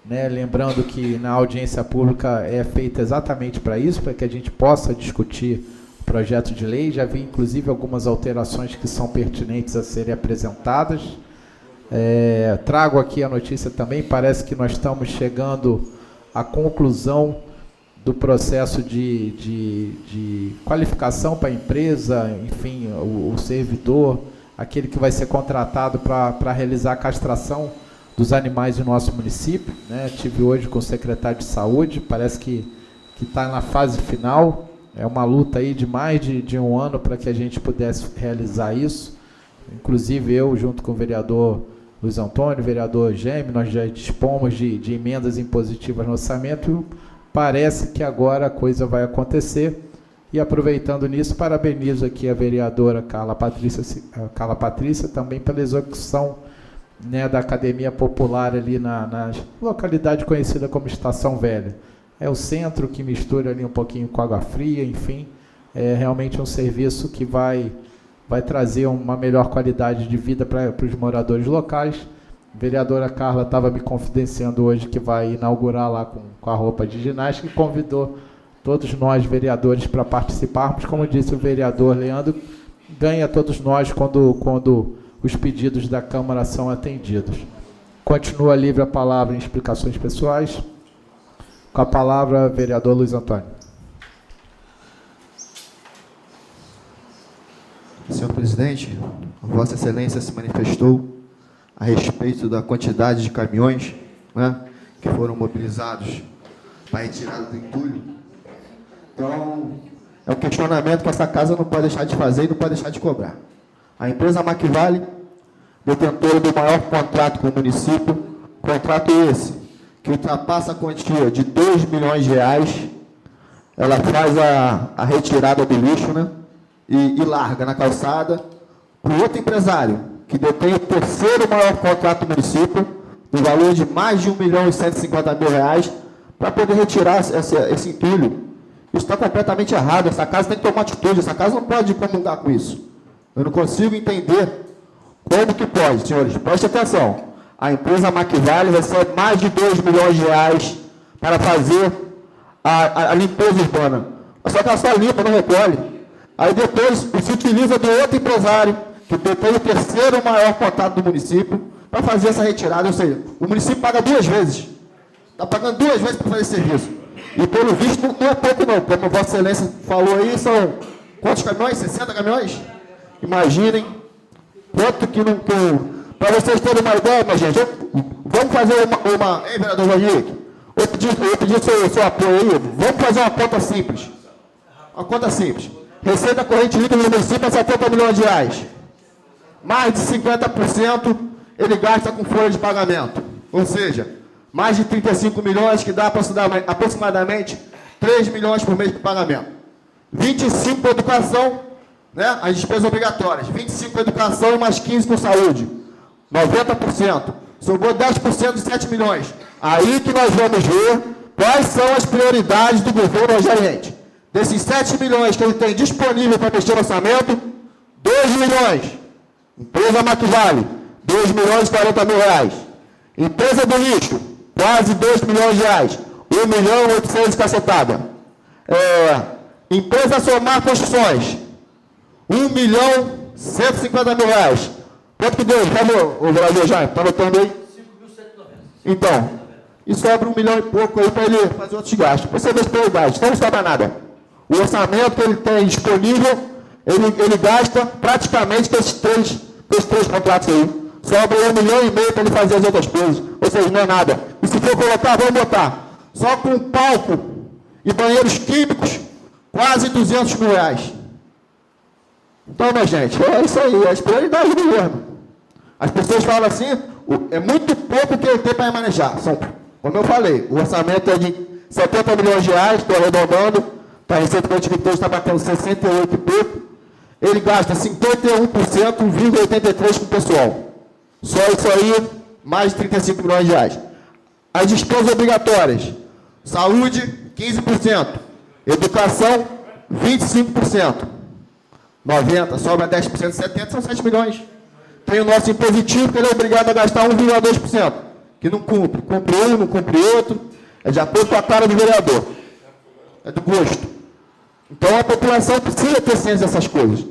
né? Lembrando que na audiência pública é feita exatamente para isso, para que a gente possa discutir o projeto de lei. Já vi, inclusive, algumas alterações que são pertinentes a serem apresentadas. Trago aqui a notícia também, parece que nós estamos chegando à conclusão do processo de qualificação para a empresa, enfim, o servidor, aquele que vai ser contratado para realizar a castração dos animais do nosso município, né? Tive hoje com o secretário de Saúde, parece que está na fase final. É uma luta aí de mais de um ano para que a gente pudesse realizar isso. Inclusive eu, junto com o vereador Luiz Antônio, o vereador Gêmeo, nós já dispomos de emendas impositivas no orçamento. Parece que agora a coisa vai acontecer. E aproveitando nisso, parabenizo aqui a vereadora Carla Patrícia também pela execução, né, da Academia Popular ali na localidade conhecida como Estação Velha. É o centro que mistura ali um pouquinho com água fria, enfim. É realmente um serviço que vai trazer uma melhor qualidade de vida para os moradores locais. A vereadora Carla estava me confidenciando hoje que vai inaugurar lá com a roupa de ginástica e convidou todos nós, vereadores, para participarmos. Como disse o vereador Leandro, ganha todos nós quando os pedidos da Câmara são atendidos. Continua livre a palavra em explicações pessoais. Com a palavra, vereador Luiz Antônio. Senhor presidente, Vossa Excelência se manifestou a respeito da quantidade de caminhões, né, que foram mobilizados para a retirada do entulho. Então, é um questionamento que essa casa não pode deixar de fazer e não pode deixar de cobrar. A empresa Macvale, detentora do maior contrato com o município, contrato esse, que ultrapassa a quantia de 2 milhões de reais, ela faz a retirada do lixo, né, e larga na calçada para o outro empresário, que detém o terceiro maior contrato do município, no valor de mais de 1.150.000 reais, para poder retirar esse entulho. Isso está completamente errado. Essa casa tem que tomar atitude. Essa casa não pode comungar com isso. Eu não consigo entender como que pode, senhores. Preste atenção. A empresa Macvale recebe mais de 2 milhões de reais para fazer a limpeza urbana. Só que ela só limpa, não recolhe. Aí depois se utiliza do outro empresário, que tem o terceiro maior contrato do município, para fazer essa retirada. Ou seja, o município paga 2 vezes. Está pagando 2 vezes para fazer esse serviço. E pelo visto não é pouco não. Como Vossa Excelência falou aí, são quantos caminhões? 60 caminhões? Imaginem quanto que não... Para vocês terem uma ideia, minha gente, vamos fazer uma... Hein, vereador Vandique? Eu pedi seu apoio aí. Vamos fazer uma conta simples. Uma conta simples. Receita corrente líquida do município é 70 milhões de reais. Mais de 50% ele gasta com folha de pagamento. Ou seja, mais de 35 milhões, que dá aproximadamente 3 milhões por mês de pagamento. 25 para educação, né, as despesas obrigatórias. 25 para educação e mais 15 com saúde. 90%. Sobrou 10% de 7 milhões. Aí que nós vamos ver quais são as prioridades do governo Rogério. Desses 7 milhões que ele tem disponível para mexer no orçamento, 2 milhões. Empresa Macvale, 2 milhões e 40 mil reais. Empresa do lixo, quase 2 milhões de reais. 1 milhão e 800 cacetada. Empresa Somar Construções, 1 milhão e 150 mil reais. Quanto que deu? Por favor, o vereador Jaime, está anotando aí? 5.190. Então, e sobra 1 milhão e pouco aí para ele fazer outros gastos. Você vê as prioridades, não sobra nada. O orçamento que ele tem disponível, ele gasta praticamente com esses três contratos aí. Sobra 1,5 milhão para ele fazer as outras coisas. Ou seja, não é nada. E se for colocar, vamos botar. Só com palco e banheiros químicos, quase 200 mil reais. Então, minha gente, é isso aí. É as prioridades do governo. As pessoas falam assim, é muito pouco que ele tem para manejar. Como eu falei, o orçamento é de 70 milhões de reais, estou arredondando. Para a Receita Corrente Líquida está batendo 68 e pouco. Ele gasta 51,83% com o pessoal. Só isso aí, mais de 35 milhões de reais. As despesas obrigatórias. Saúde, 15%. Educação, 25%. 90%, sobra 10%, 70%, são 7 milhões. Tem o nosso impositivo, que ele é obrigado a gastar 1,2%, que não cumpre. Cumpre um, não cumpre outro. É de acordo com a cara do vereador. É do gosto. Então, a população precisa ter ciência dessas coisas.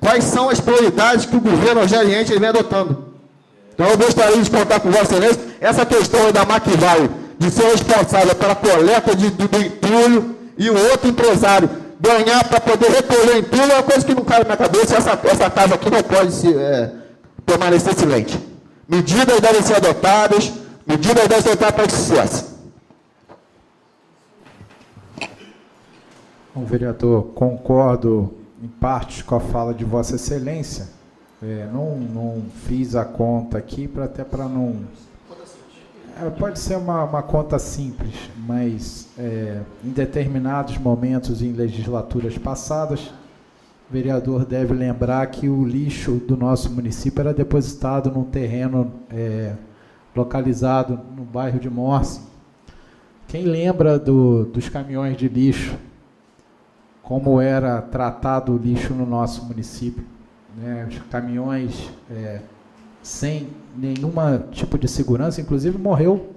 Quais são as prioridades que o governo algeriense vem adotando? Então, eu gostaria de contar com Vossa Excelência essa questão da Maquivale, de ser responsável pela coleta do entulho e o outro empresário ganhar para poder recolher o entulho, é uma coisa que não cai na minha cabeça. Essa casa aqui não pode permanecer silente. Medidas devem ser adotadas, medidas devem ser adotadas para o sucesso. Bom, vereador, concordo em parte com a fala de Vossa Excelência. Não fiz a conta aqui, até para não... pode ser uma conta simples, mas em determinados momentos em legislaturas passadas, o vereador deve lembrar que o lixo do nosso município era depositado num terreno localizado no bairro de Morse. Quem lembra dos caminhões de lixo, como era tratado o lixo no nosso município, né? Os caminhões sem nenhum tipo de segurança, inclusive morreu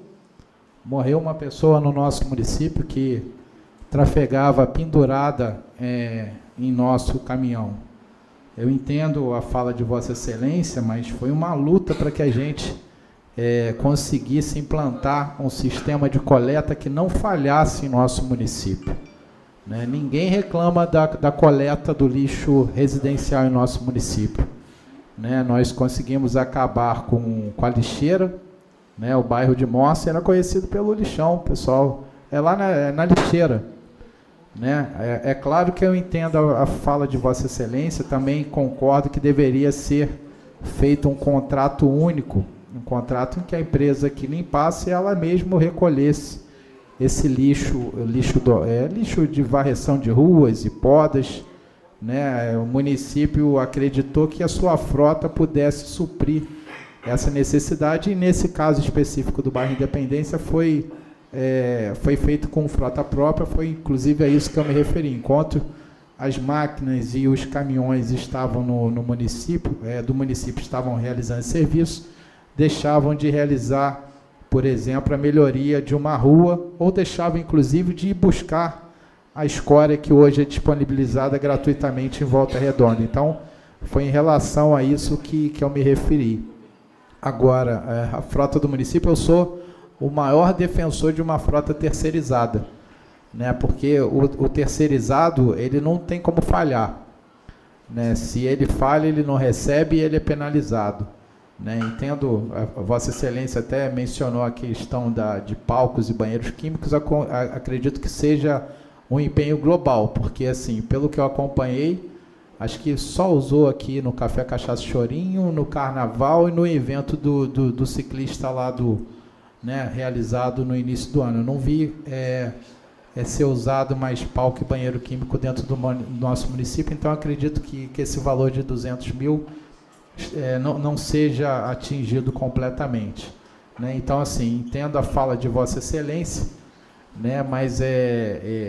uma pessoa no nosso município que trafegava pendurada em nosso caminhão. Eu entendo a fala de Vossa Excelência, mas foi uma luta para que a gente conseguisse implantar um sistema de coleta que não falhasse em nosso município. Né? Ninguém reclama da coleta do lixo residencial em nosso município. Né? Nós conseguimos acabar com a lixeira, né? O bairro de Morse era conhecido pelo lixão, pessoal. Lá na lixeira. Né? É claro que eu entendo a fala de Vossa Excelência, também concordo que deveria ser feito um contrato único, um contrato em que a empresa que limpasse, ela mesma recolhesse esse lixo de varreção de ruas e podas. Né? O município acreditou que a sua frota pudesse suprir essa necessidade, e nesse caso específico do bairro Independência foi feito com frota própria, foi inclusive a isso que eu me referi. Enquanto as máquinas e os caminhões estavam no município, do município estavam realizando esse serviço, deixavam de realizar, por exemplo, a melhoria de uma rua, ou deixavam inclusive de ir buscar a escória que hoje é disponibilizada gratuitamente em Volta Redonda. Então, foi em relação a isso que eu me referi. Agora, a frota do município, eu sou o maior defensor de uma frota terceirizada, né? Porque o terceirizado, ele não tem como falhar. Né? Se ele falha, ele não recebe e ele é penalizado. Né? Entendo, a Vossa Excelência até mencionou a questão de palcos e banheiros químicos, acredito que seja um empenho global, porque, assim, pelo que eu acompanhei, acho que só usou aqui no Café Cachaça Chorinho, no Carnaval e no evento do ciclista lá né, realizado no início do ano. Eu não vi ser usado mais palco e banheiro químico dentro do nosso município, então acredito que esse valor de 200 mil não seja atingido completamente. Né? Então, assim, entendo a fala de Vossa Excelência, né, mas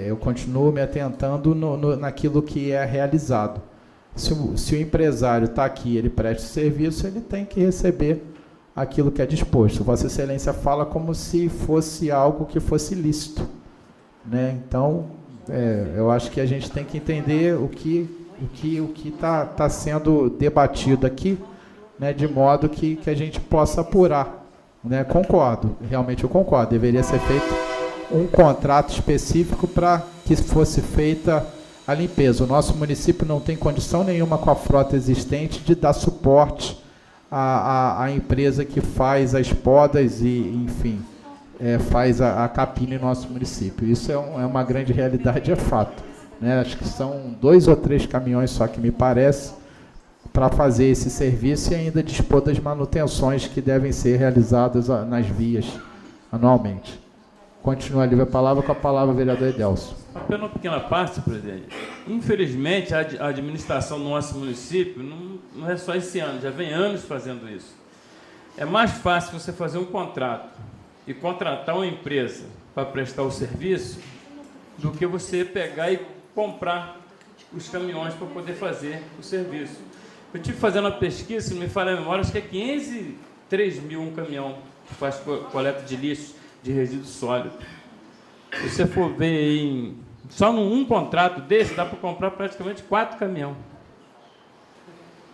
eu continuo me atentando naquilo que é realizado. Se o empresário está aqui, ele presta serviço, ele tem que receber aquilo que é disposto. Vossa Excelência fala como se fosse algo que fosse lícito. Né? Então, eu acho que a gente tem que entender o que está sendo debatido aqui, né, de modo que a gente possa apurar. Né? Concordo, realmente eu concordo. Deveria ser feito um contrato específico para que fosse feita a limpeza. O nosso município não tem condição nenhuma com a frota existente de dar suporte à empresa que faz as podas e, enfim, faz a capina em nosso município. Isso é uma grande realidade, é fato. Né? Acho que são 2 ou 3 caminhões só, que me parece, para fazer esse serviço e ainda dispor das manutenções que devem ser realizadas nas vias anualmente. Continua a livre palavra com a palavra, vereador Edelso. Apenas uma pequena parte, presidente. Infelizmente, a administração do nosso município não é só esse ano, já vem anos fazendo isso. É mais fácil você fazer um contrato e contratar uma empresa para prestar o serviço do que você pegar e comprar os caminhões para poder fazer o serviço. Eu tive fazendo uma pesquisa, se não me falha a memória, acho que é 503 mil um caminhão que faz coleta de lixo, de resíduos sólidos. Se você for ver aí, só num contrato desse, dá para comprar praticamente 4 caminhões.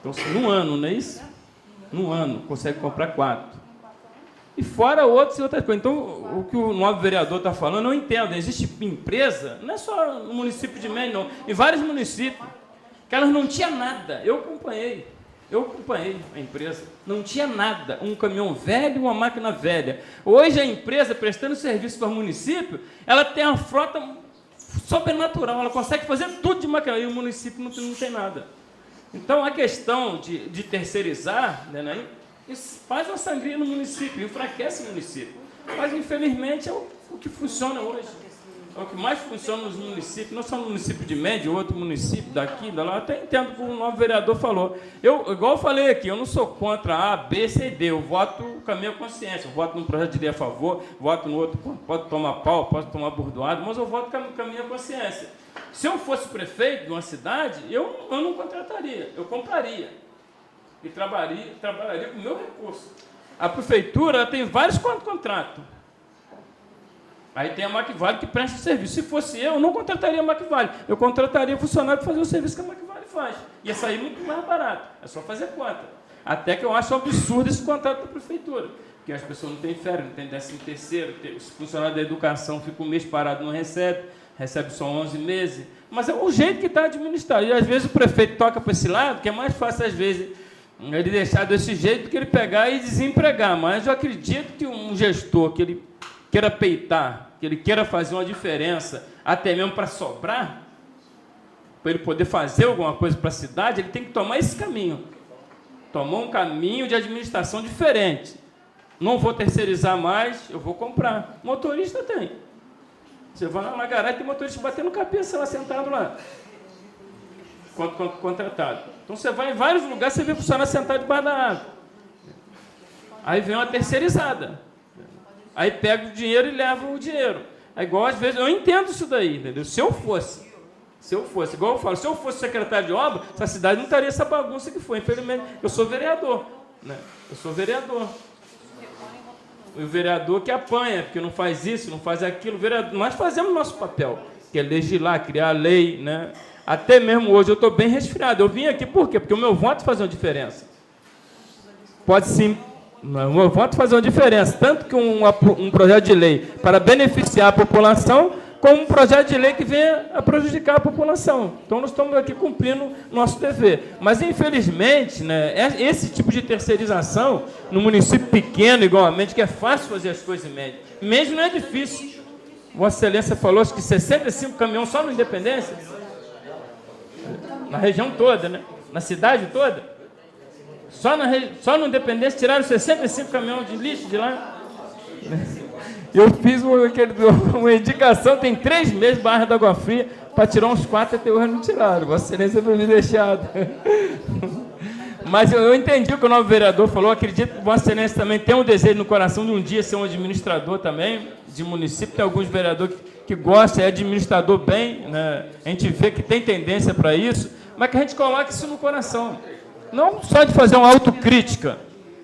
Então, num ano, não é isso? Num ano, consegue comprar 4. E fora outros e outras coisas. Então, o que o novo vereador está falando, eu não entendo. Existe empresa, não é só no município de Mendes, não. Em vários municípios, que elas não tinham nada. Eu acompanhei a empresa. Não tinha nada. Um caminhão velho e uma máquina velha. Hoje, a empresa, prestando serviço para o município, ela tem uma frota sobrenatural. Ela consegue fazer tudo de máquina. E o município não tem nada. Então, a questão de terceirizar, né, isso faz uma sangria no município, enfraquece o município. Mas, infelizmente, é o que funciona hoje. É o que mais funciona nos municípios, não só no município de Médio, outro município daqui, da lá. Eu até entendo o que o novo vereador falou. Igual eu falei aqui, eu não sou contra A, B, C e D. Eu voto com a minha consciência. Eu voto num projeto de lei a favor, voto no outro, pode tomar pau, pode tomar burdoado, mas eu voto com a minha consciência. Se eu fosse prefeito de uma cidade, eu não contrataria, eu compraria. E trabalharia com o meu recurso. A prefeitura tem vários contratos. Aí tem a Macvale que presta serviço. Se fosse eu não contrataria a Macvale. Eu contrataria funcionário para fazer o serviço que a Macvale faz. Ia sair muito mais barato. É só fazer conta. Até que eu acho absurdo esse contrato da prefeitura. Porque as pessoas não têm férias, não têm 13º. Os funcionários da educação ficam um mês parado, não recebe só 11 meses. Mas é o jeito que está administrado. E às vezes o prefeito toca para esse lado, que é mais fácil às vezes ele deixar desse jeito do que ele pegar e desempregar. Mas eu acredito que um gestor que ele queira peitar, que ele queira fazer uma diferença, até mesmo para sobrar, para ele poder fazer alguma coisa para a cidade, ele tem que tomar esse caminho. Tomar um caminho de administração diferente. Não vou terceirizar mais, eu vou comprar. Motorista tem. Você vai lá na garagem, tem motorista batendo cabeça lá, sentado lá. Contratado. Então você vai em vários lugares, você vê funcionário sentado debaixo da água. Aí vem uma terceirizada. Aí pega o dinheiro e leva o dinheiro. É igual, às vezes, eu entendo isso daí, entendeu? Se eu fosse, igual eu falo, se eu fosse secretário de obra, essa cidade não estaria essa bagunça que foi. Infelizmente, eu sou vereador, né? Eu sou vereador. O vereador que apanha, porque não faz isso, não faz aquilo. Nós fazemos o nosso papel, que é legislar, criar lei, né? Até mesmo hoje eu estou bem resfriado. Eu vim aqui por quê? Porque o meu voto faz uma diferença. Pode sim. O meu voto faz uma diferença, tanto que um projeto de lei para beneficiar a população, como um projeto de lei que venha a prejudicar a população. Então, nós estamos aqui cumprindo nosso dever. Mas, infelizmente, né, esse tipo de terceirização, no município pequeno, igualmente, que é fácil fazer as coisas em média. Mesmo não é difícil. Vossa Excelência falou, acho que 65 caminhões só no Independência. Na região toda, né? Na cidade toda. Só no Independência tiraram 65 caminhões de lixo de lá. Eu fiz uma indicação, tem 3 meses, Barra da Água Fria, para tirar uns 4, até hoje não tiraram. Vossa Excelência foi me deixado. Mas eu entendi o que o novo vereador falou. Acredito que Vossa Excelência também tem um desejo no coração de um dia ser um administrador também, de município. Tem alguns vereadores que gostam, é administrador bem, né? A gente vê que tem tendência para isso, mas que a gente coloque isso no coração. Não só de fazer uma autocrítica,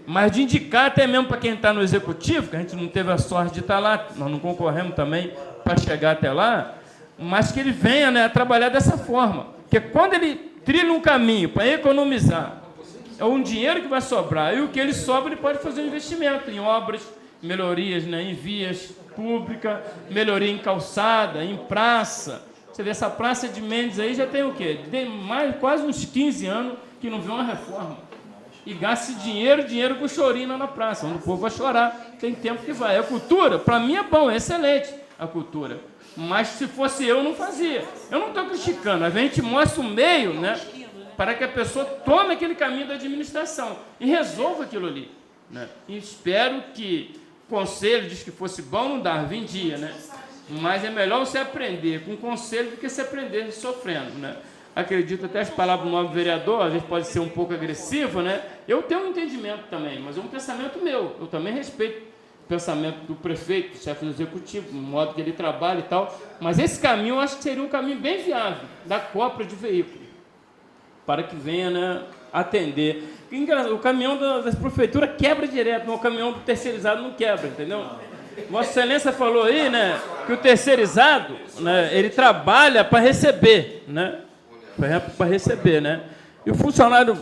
mas de indicar até mesmo para quem está no executivo, que a gente não teve a sorte de estar lá, nós não concorremos também para chegar até lá, mas que ele venha, né, a trabalhar dessa forma. Porque quando ele trilha um caminho para economizar, é um dinheiro que vai sobrar, e o que ele sobra ele pode fazer um investimento em obras, melhorias, né, em vias públicas, melhoria em calçada, em praça. Você vê, essa praça de Mendes aí já tem o quê? Tem quase uns 15 anos que não vê uma reforma. E gasta dinheiro com chorinho na praça, onde o povo vai chorar, tem tempo que vai. A cultura, para mim é bom, é excelente a cultura. Mas se fosse eu, não fazia. Eu não estou criticando, a gente mostra o meio, né, para que a pessoa tome aquele caminho da administração e resolva aquilo ali, né? E espero que o conselho diz que fosse bom, não dá, vendia, né? Mas é melhor você aprender com conselho do que se aprender sofrendo, né? Acredito até as palavras do novo vereador, às vezes pode ser um pouco agressivo, né? Eu tenho um entendimento também, mas é um pensamento meu. Eu também respeito o pensamento do prefeito, do chefe do executivo, o modo que ele trabalha e tal. Mas esse caminho eu acho que seria um caminho bem viável, da compra de veículo, para que venha, né, atender. O caminhão das prefeituras quebra direto, mas o caminhão terceirizado não quebra, entendeu? Vossa Excelência falou aí, né, que o terceirizado, né, ele trabalha para receber, né? Para receber, né? E o funcionário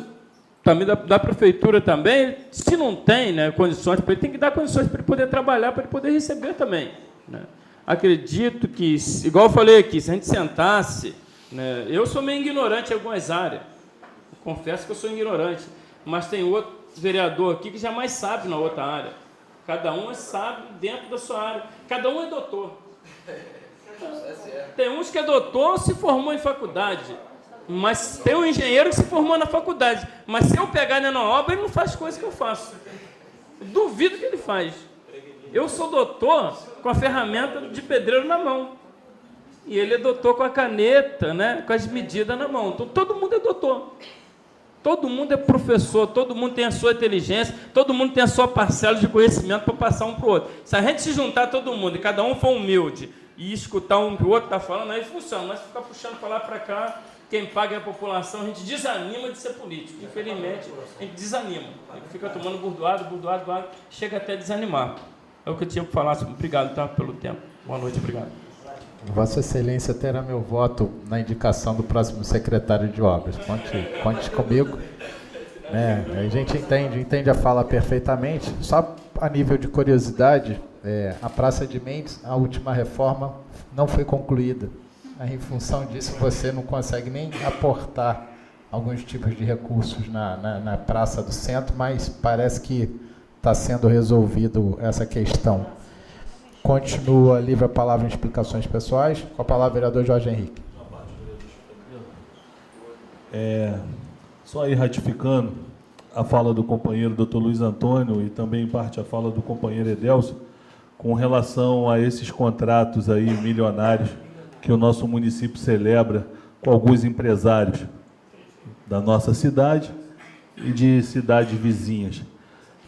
também da prefeitura também, se não tem, né, condições para ele, tem que dar condições para ele poder trabalhar, para ele poder receber também, né? Acredito que, igual eu falei aqui, se a gente sentasse, né, eu sou meio ignorante em algumas áreas, confesso que eu sou ignorante, mas tem outro vereador aqui que jamais sabe na outra área. Cada um sabe dentro da sua área. Cada um é doutor. Tem uns que é doutor, se formou em faculdade, mas tem um engenheiro que se formou na faculdade. Mas se eu pegar ele na obra, ele não faz coisa que eu faço. Duvido que ele faz. Eu sou doutor com a ferramenta de pedreiro na mão. E ele é doutor com a caneta, né, com as medidas na mão. Então, todo mundo é doutor. Todo mundo é professor, todo mundo tem a sua inteligência, todo mundo tem a sua parcela de conhecimento para passar um para o outro. Se a gente se juntar todo mundo e cada um for humilde e escutar um que o outro está falando, aí funciona. Mas ficar puxando para lá para cá, quem paga é a população, a gente desanima de ser político. Infelizmente, a gente desanima. A gente fica tomando burdoado, chega até a desanimar. É o que eu tinha para falar. Obrigado, tá, pelo tempo. Boa noite, obrigado. Vossa Excelência terá meu voto na indicação do próximo secretário de obras. Conte comigo. A gente entende a fala perfeitamente. Só a nível de curiosidade, a Praça de Mendes, a última reforma não foi concluída. Em função disso, você não consegue nem aportar alguns tipos de recursos na Praça do Centro, mas parece que está sendo resolvido essa questão. Continua livre a palavra em explicações pessoais. Com a palavra, vereador Jorge Henrique. Só aí ratificando a fala do companheiro Dr. Luiz Antônio e também, em parte, a fala do companheiro Edelcio, com relação a esses contratos aí milionários que o nosso município celebra com alguns empresários da nossa cidade e de cidades vizinhas.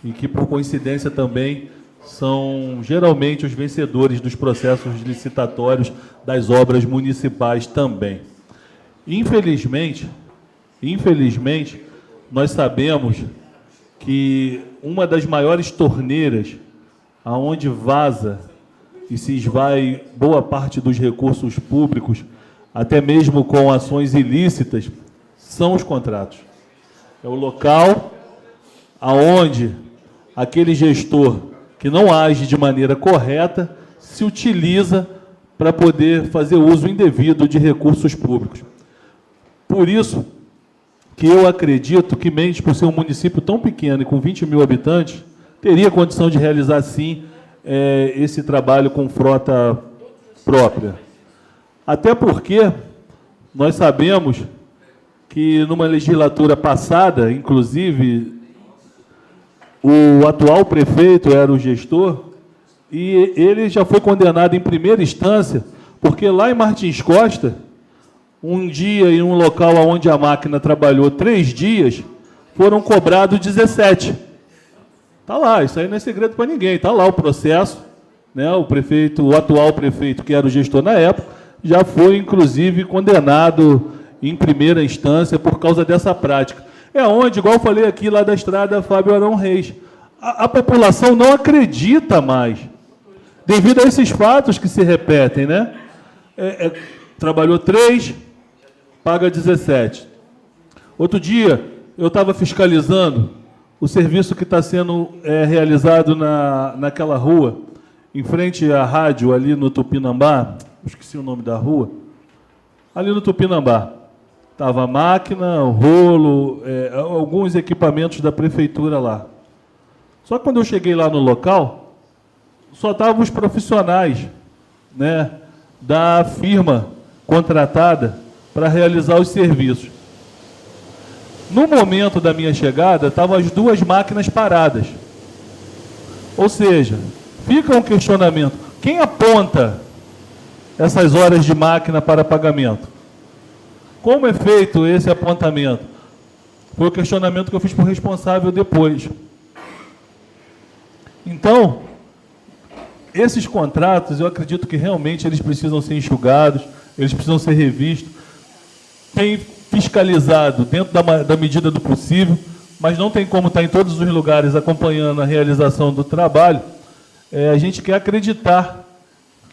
E que, por coincidência, também são geralmente os vencedores dos processos licitatórios das obras municipais também. Infelizmente, nós sabemos que uma das maiores torneiras aonde vaza e se esvai boa parte dos recursos públicos, até mesmo com ações ilícitas, são os contratos. É o local aonde aquele gestor que não age de maneira correta, se utiliza para poder fazer uso indevido de recursos públicos. Por isso que eu acredito que Mendes, por ser um município tão pequeno e com 20 mil habitantes, teria condição de realizar, sim, esse trabalho com frota própria. Até porque nós sabemos que, numa legislatura passada, inclusive, o atual prefeito era o gestor e ele já foi condenado em primeira instância, porque lá em Martins Costa, um dia em um local onde a máquina trabalhou 3 dias, foram cobrados 17. Está lá, isso aí não é segredo para ninguém, está lá o processo, né? O atual prefeito, que era o gestor na época, já foi, inclusive, condenado em primeira instância por causa dessa prática. É onde, igual eu falei aqui, lá da estrada Fábio Arão Reis, a população não acredita mais, devido a esses fatos que se repetem, né? Trabalhou 3, paga 17. Outro dia, eu estava fiscalizando o serviço que está sendo realizado naquela rua, em frente à rádio, ali no Tupinambá, esqueci o nome da rua, ali no Tupinambá. Estava a máquina, o rolo, alguns equipamentos da prefeitura lá. Só que quando eu cheguei lá no local, só estavam os profissionais, né, da firma contratada para realizar os serviços. No momento da minha chegada, estavam as 2 máquinas paradas. Ou seja, fica um questionamento. Quem aponta essas horas de máquina para pagamento? Como é feito esse apontamento? Foi o questionamento que eu fiz para o responsável depois. Então, esses contratos, eu acredito que realmente eles precisam ser enxugados, eles precisam ser revistos, bem fiscalizado dentro da medida do possível, mas não tem como estar em todos os lugares acompanhando a realização do trabalho, a gente quer acreditar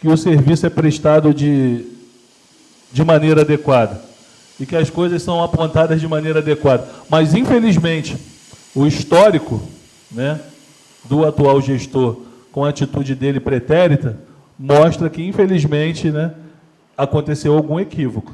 que o serviço é prestado de maneira adequada e que as coisas são apontadas de maneira adequada. Mas, infelizmente, o histórico, né, do atual gestor, com a atitude dele pretérita, mostra que, infelizmente, né, aconteceu algum equívoco.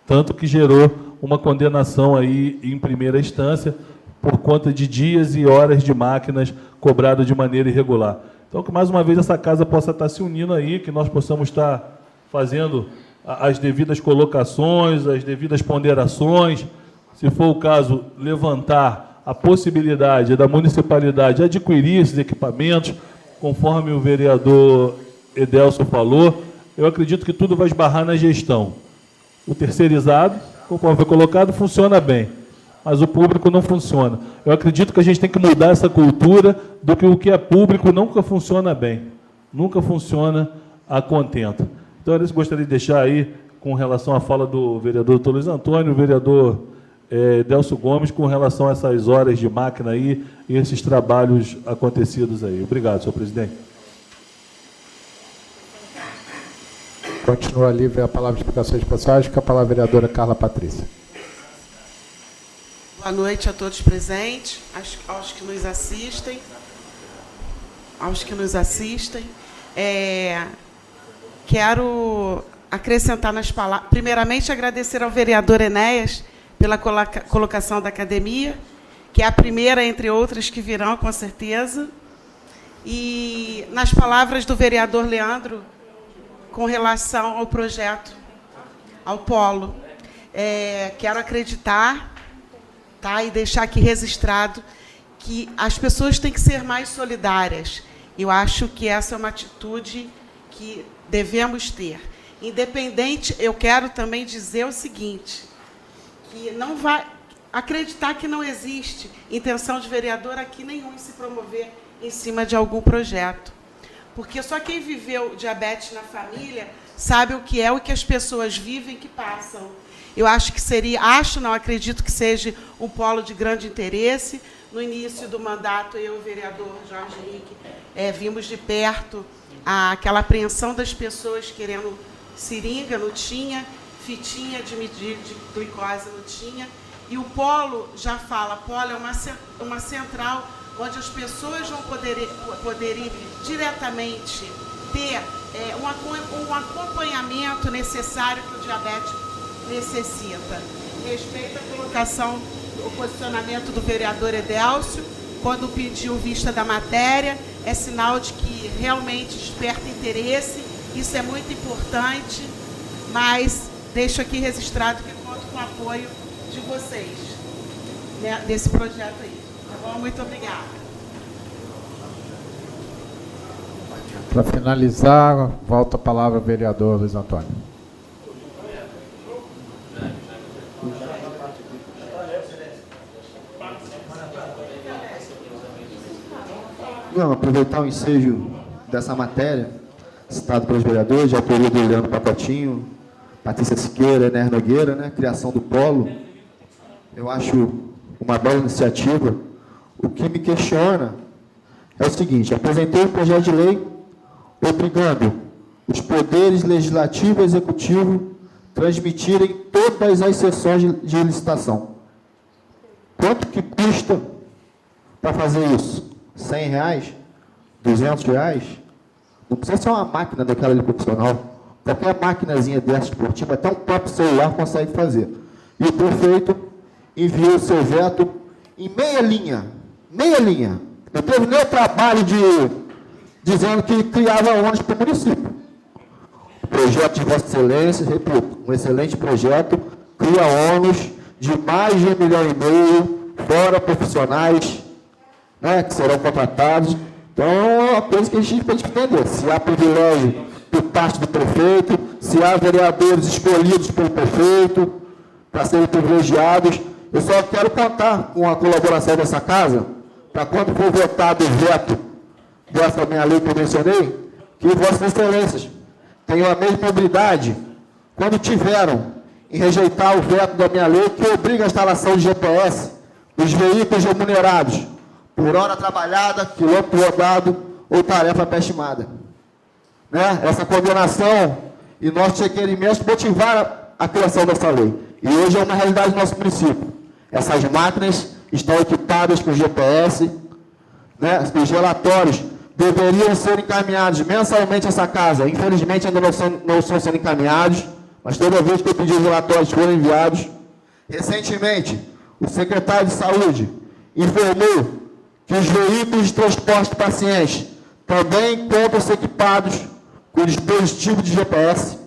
Tanto que gerou uma condenação aí em primeira instância por conta de dias e horas de máquinas cobradas de maneira irregular. Então, que mais uma vez essa casa possa estar se unindo aí, que nós possamos estar fazendo as devidas colocações, as devidas ponderações, se for o caso, levantar a possibilidade da municipalidade adquirir esses equipamentos, conforme o vereador Edelso falou. Eu acredito que tudo vai esbarrar na gestão. O terceirizado, conforme foi colocado, funciona bem, mas o público não funciona. Eu acredito que a gente tem que mudar essa cultura do que o que é público nunca funciona bem, nunca funciona a contento. Então, eu gostaria de deixar aí, com relação à fala do vereador Dr. Luiz Antônio, o vereador Delcio Gomes, com relação a essas horas de máquina aí e esses trabalhos acontecidos aí. Obrigado, senhor presidente. Continua livre a palavra de explicações pessoais, com a palavra a vereadora Carla Patrícia. Boa noite a todos presentes, aos que nos assistem. Quero acrescentar nas palavras, primeiramente agradecer ao vereador Enéas pela colocação da academia, que é a primeira entre outras que virão, com certeza. E nas palavras do vereador Leandro, com relação ao projeto, ao polo, quero acreditar, tá, e deixar aqui registrado que as pessoas têm que ser mais solidárias. Eu acho que essa é uma atitude que devemos ter. Independente, eu quero também dizer o seguinte, que não vai acreditar que não existe intenção de vereador aqui nenhum em se promover em cima de algum projeto. Porque só quem viveu diabetes na família sabe o que é o que as pessoas vivem, que passam. Eu acho que seria, acredito que seja um polo de grande interesse. No início do mandato, eu e o vereador Jorge Henrique vimos de perto aquela apreensão das pessoas querendo seringa, não tinha, fitinha de medir de glicose, não tinha. E o polo, já fala, polo é uma central onde as pessoas vão poder ir diretamente ter um acompanhamento necessário que o diabetes necessita. Respeito à colocação, o posicionamento do vereador Edelcio, quando pediu vista da matéria, é sinal de que realmente desperta interesse, isso é muito importante, mas deixo aqui registrado que conto com o apoio de vocês, né, desse projeto aí. Tá bom? Muito obrigada. Para finalizar, volta a palavra ao vereador Luiz Antônio. Não, aproveitar o ensejo dessa matéria, citado pelos vereadores, de autoria do Leandro Pacotinho, Patrícia Siqueira, Enéas Nogueira, né, criação do polo. Eu acho uma bela iniciativa. O que me questiona é o seguinte: apresentei um projeto de lei obrigando os poderes legislativo e executivo transmitirem todas as sessões de licitação. Quanto que custa para fazer isso? R$100? R$200? Não precisa ser uma máquina daquela ali profissional. Qualquer maquinazinha dessa esportiva, até um próprio celular consegue fazer. E o prefeito enviou o seu veto em meia linha. Meia linha. Não teve nem o trabalho dizendo que criava ônus para o município. O projeto de Vossa Excelência, repito, um excelente projeto, cria ônus de mais de 1,5 milhão, fora profissionais, né, que serão contratados. Então, é uma coisa que a gente tem que entender. Se há privilégio por parte do prefeito, se há vereadores escolhidos pelo prefeito para serem privilegiados, eu só quero contar com a colaboração dessa casa, para quando for votado o veto dessa minha lei que eu mencionei, que Vossas Excelências tenham a mesma habilidade quando tiveram em rejeitar o veto da minha lei, que obriga a instalação de GPS os veículos remunerados por hora trabalhada, quilômetro rodado ou tarefa pré-estimada. Né? Essa coordenação e nossos requerimentos motivaram a criação dessa lei. E hoje é uma realidade do nosso município. Essas máquinas estão equipadas com GPS, né? Os relatórios deveriam ser encaminhados mensalmente a essa casa. Infelizmente ainda não estão sendo encaminhados, mas toda vez que eu pedi os relatórios foram enviados. Recentemente, o secretário de Saúde informou que os veículos de transporte de pacientes também encontram-se equipados com dispositivo de GPS.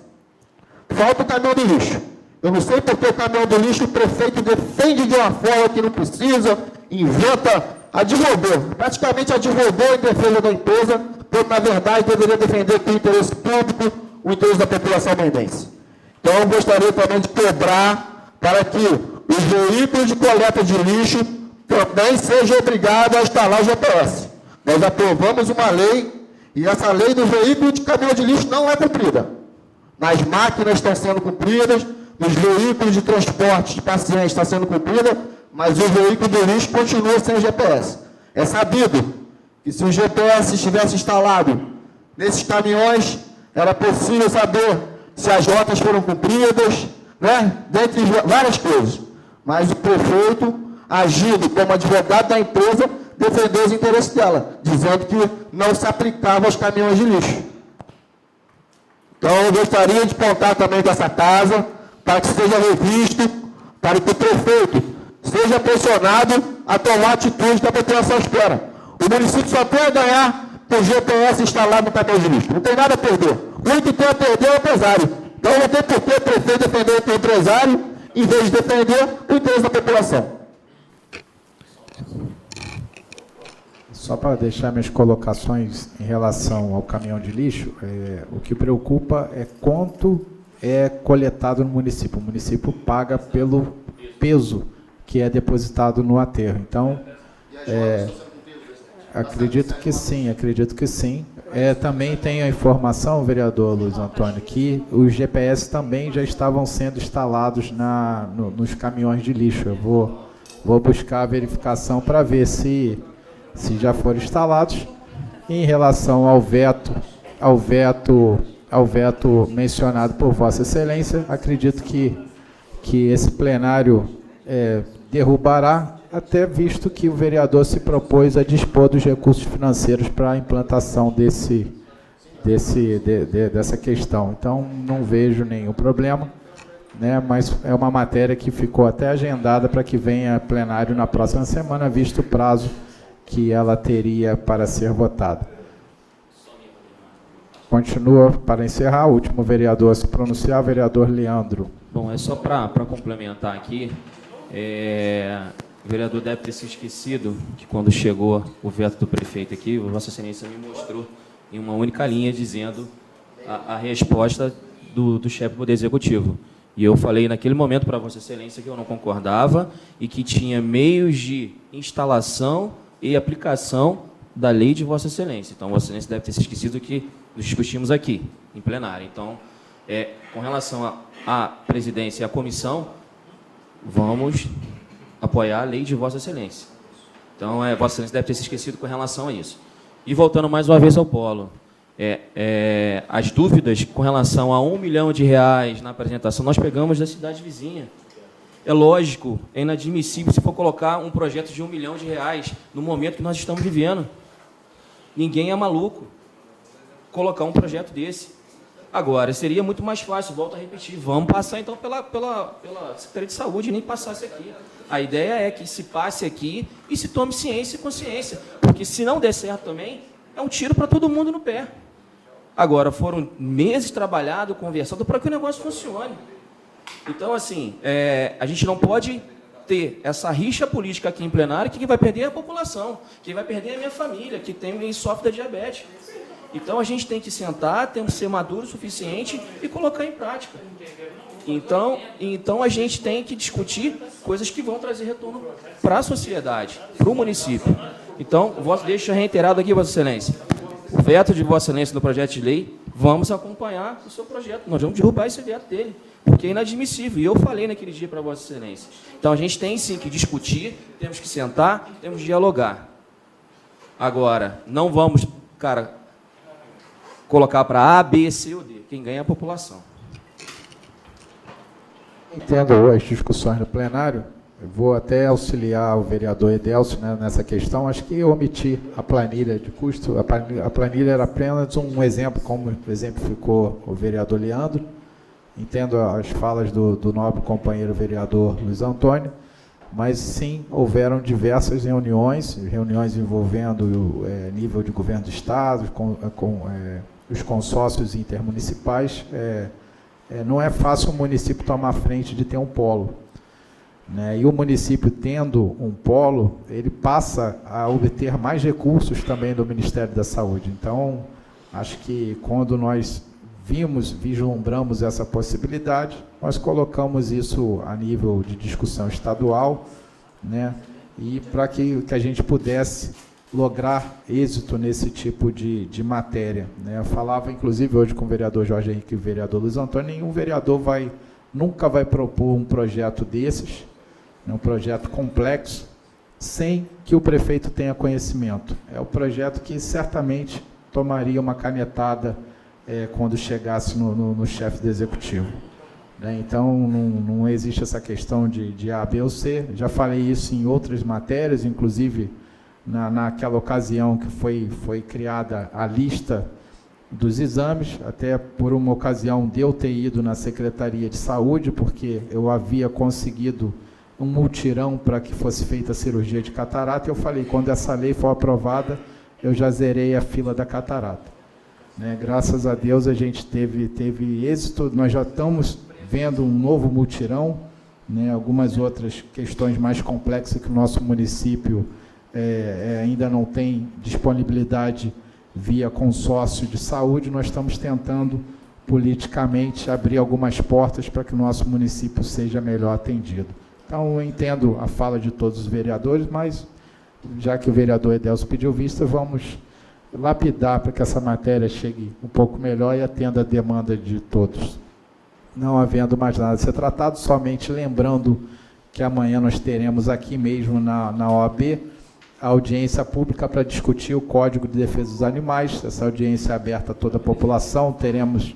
Falta o caminhão do lixo. Eu não sei porque o caminhão do lixo o prefeito defende de uma forma que não precisa, inventa, advogou, praticamente advogou em defesa da empresa, quando na verdade deveria defender aqui o interesse público, o interesse da população mendense. Então eu gostaria também de cobrar para que os veículos de coleta de lixo também sejam obrigados a instalar o GPS. Nós aprovamos uma lei e essa lei do veículo de caminhão de lixo não é cumprida. Nas máquinas estão sendo cumpridas, nos veículos de transporte de pacientes está sendo cumprida, mas o veículo do lixo continua sem GPS. É sabido que se o GPS estivesse instalado nesses caminhões, era possível saber se as rotas foram cumpridas, né? Dentre várias coisas. Mas o prefeito, agindo como advogado da empresa, defendeu os interesses dela, dizendo que não se aplicava aos caminhões de lixo. Então, eu gostaria de contar também com essa casa, para que seja revisto, para que o prefeito seja pressionado a tomar atitude que a população espera. O município só tem a ganhar com o GPS instalado no caminhão de lixo. Não tem nada a perder. O único que tem a perder é o empresário. Então, não tem por que o prefeito defender o empresário, em vez de defender o interesse da população. Só para deixar minhas colocações em relação ao caminhão de lixo, o que preocupa é quanto é coletado no município. O município paga pelo peso que é depositado no aterro. Então, acredito que sim. Também tenho a informação, vereador Luiz Antônio, que os GPS também já estavam sendo instalados nos caminhões de lixo. Eu vou buscar a verificação para ver se já foram instalados. Em relação ao veto mencionado por Vossa Excelência, acredito que esse plenário derrubará, até visto que o vereador se propôs a dispor dos recursos financeiros para a implantação dessa questão. Então, não vejo nenhum problema, né? Mas é uma matéria que ficou até agendada para que venha a plenário na próxima semana, visto o prazo que ela teria para ser votada. Continua, para encerrar, o último vereador a se pronunciar, o vereador Leandro. Bom, é só para complementar aqui, o vereador deve ter se esquecido que quando chegou o veto do prefeito aqui, Vossa Excelência me mostrou em uma única linha dizendo a resposta do chefe do Poder Executivo. E eu falei naquele momento para Vossa Excelência que eu não concordava e que tinha meios de instalação e aplicação da lei de Vossa Excelência. Então, Vossa Excelência deve ter se esquecido que nós discutimos aqui, em plenário. Então, com relação à presidência e à comissão, vamos apoiar a lei de Vossa Excelência. Então, Vossa Excelência deve ter se esquecido com relação a isso. E voltando mais uma vez ao polo, as dúvidas com relação a R$1 milhão na apresentação, nós pegamos da cidade vizinha. É lógico, é inadmissível se for colocar um projeto de R$1 milhão no momento que nós estamos vivendo. Ninguém é maluco colocar um projeto desse. Agora, seria muito mais fácil, volto a repetir, vamos passar então pela Secretaria de Saúde e nem passar isso aqui. A ideia é que se passe aqui e se tome ciência e consciência, porque se não der certo também, é um tiro para todo mundo no pé. Agora, foram meses trabalhado, conversado para que o negócio funcione. Então, assim, a gente não pode ter essa rixa política aqui em plenário, que quem vai perder é a população, quem vai perder é a minha família, que sofre da diabetes. Então, a gente tem que sentar, temos que ser maduro o suficiente e colocar em prática. Então, a gente tem que discutir coisas que vão trazer retorno para a sociedade, para o município. Então, deixo reiterado aqui, Vossa Excelência, o veto de Vossa Excelência no projeto de lei, vamos acompanhar o seu projeto. Nós vamos derrubar esse veto dele, porque é inadmissível. E eu falei naquele dia para Vossa Excelência. Então a gente tem sim que discutir, temos que sentar, temos que dialogar. Agora, não vamos, cara, colocar para A, B, C ou D. Quem ganha é a população. Entendo as discussões no plenário. Eu vou até auxiliar o vereador Edelcio, né, nessa questão. Acho que eu omiti a planilha de custo. A planilha era apenas um exemplo, como exemplificou o vereador Leandro. Entendo as falas do nobre companheiro vereador Luiz Antônio, mas sim, houveram diversas reuniões envolvendo nível de governo do Estado, os consórcios intermunicipais. Não é fácil o município tomar frente de ter um polo, né? E o município tendo um polo, ele passa a obter mais recursos também do Ministério da Saúde. Então, acho que quando nós vislumbramos essa possibilidade, nós colocamos isso a nível de discussão estadual, né? E para que a gente pudesse lograr êxito nesse tipo de matéria, né? Eu falava, inclusive, hoje com o vereador Jorge Henrique e o vereador Luiz Antônio, nenhum vereador nunca vai propor um projeto desses, né, um projeto complexo, sem que o prefeito tenha conhecimento. É o projeto que certamente tomaria uma canetada quando chegasse no chefe do executivo, né? Então, não existe essa questão de A, B ou C. Já falei isso em outras matérias, inclusive naquela ocasião que foi criada a lista dos exames, até por uma ocasião de eu ter ido na Secretaria de Saúde, porque eu havia conseguido um mutirão para que fosse feita a cirurgia de catarata, e eu falei, quando essa lei for aprovada, eu já zerei a fila da catarata, né? Graças a Deus a gente teve êxito, nós já estamos vendo um novo mutirão, né? Algumas outras questões mais complexas que o nosso município ainda não tem disponibilidade via consórcio de saúde, nós estamos tentando politicamente abrir algumas portas para que o nosso município seja melhor atendido. Então, eu entendo a fala de todos os vereadores, mas, já que o vereador Edelcio pediu vista, vamos lapidar para que essa matéria chegue um pouco melhor e atenda a demanda de todos. Não havendo mais nada a ser tratado, somente lembrando que amanhã nós teremos aqui mesmo na OAB a audiência pública para discutir o Código de Defesa dos Animais. Essa audiência é aberta a toda a população, teremos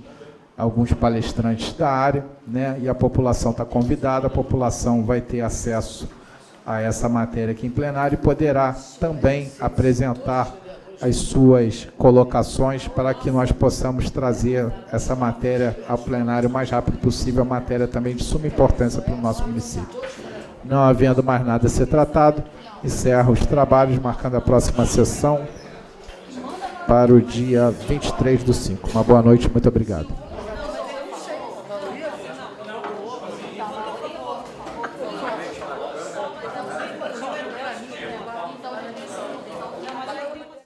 alguns palestrantes da área, né? E a população está convidada, a população vai ter acesso a essa matéria aqui em plenário e poderá também apresentar as suas colocações para que nós possamos trazer essa matéria ao plenário o mais rápido possível, a matéria também de suma importância para o nosso município. Não havendo mais nada a ser tratado, encerro os trabalhos, marcando a próxima sessão para o dia 23/5. Uma boa noite, muito obrigado.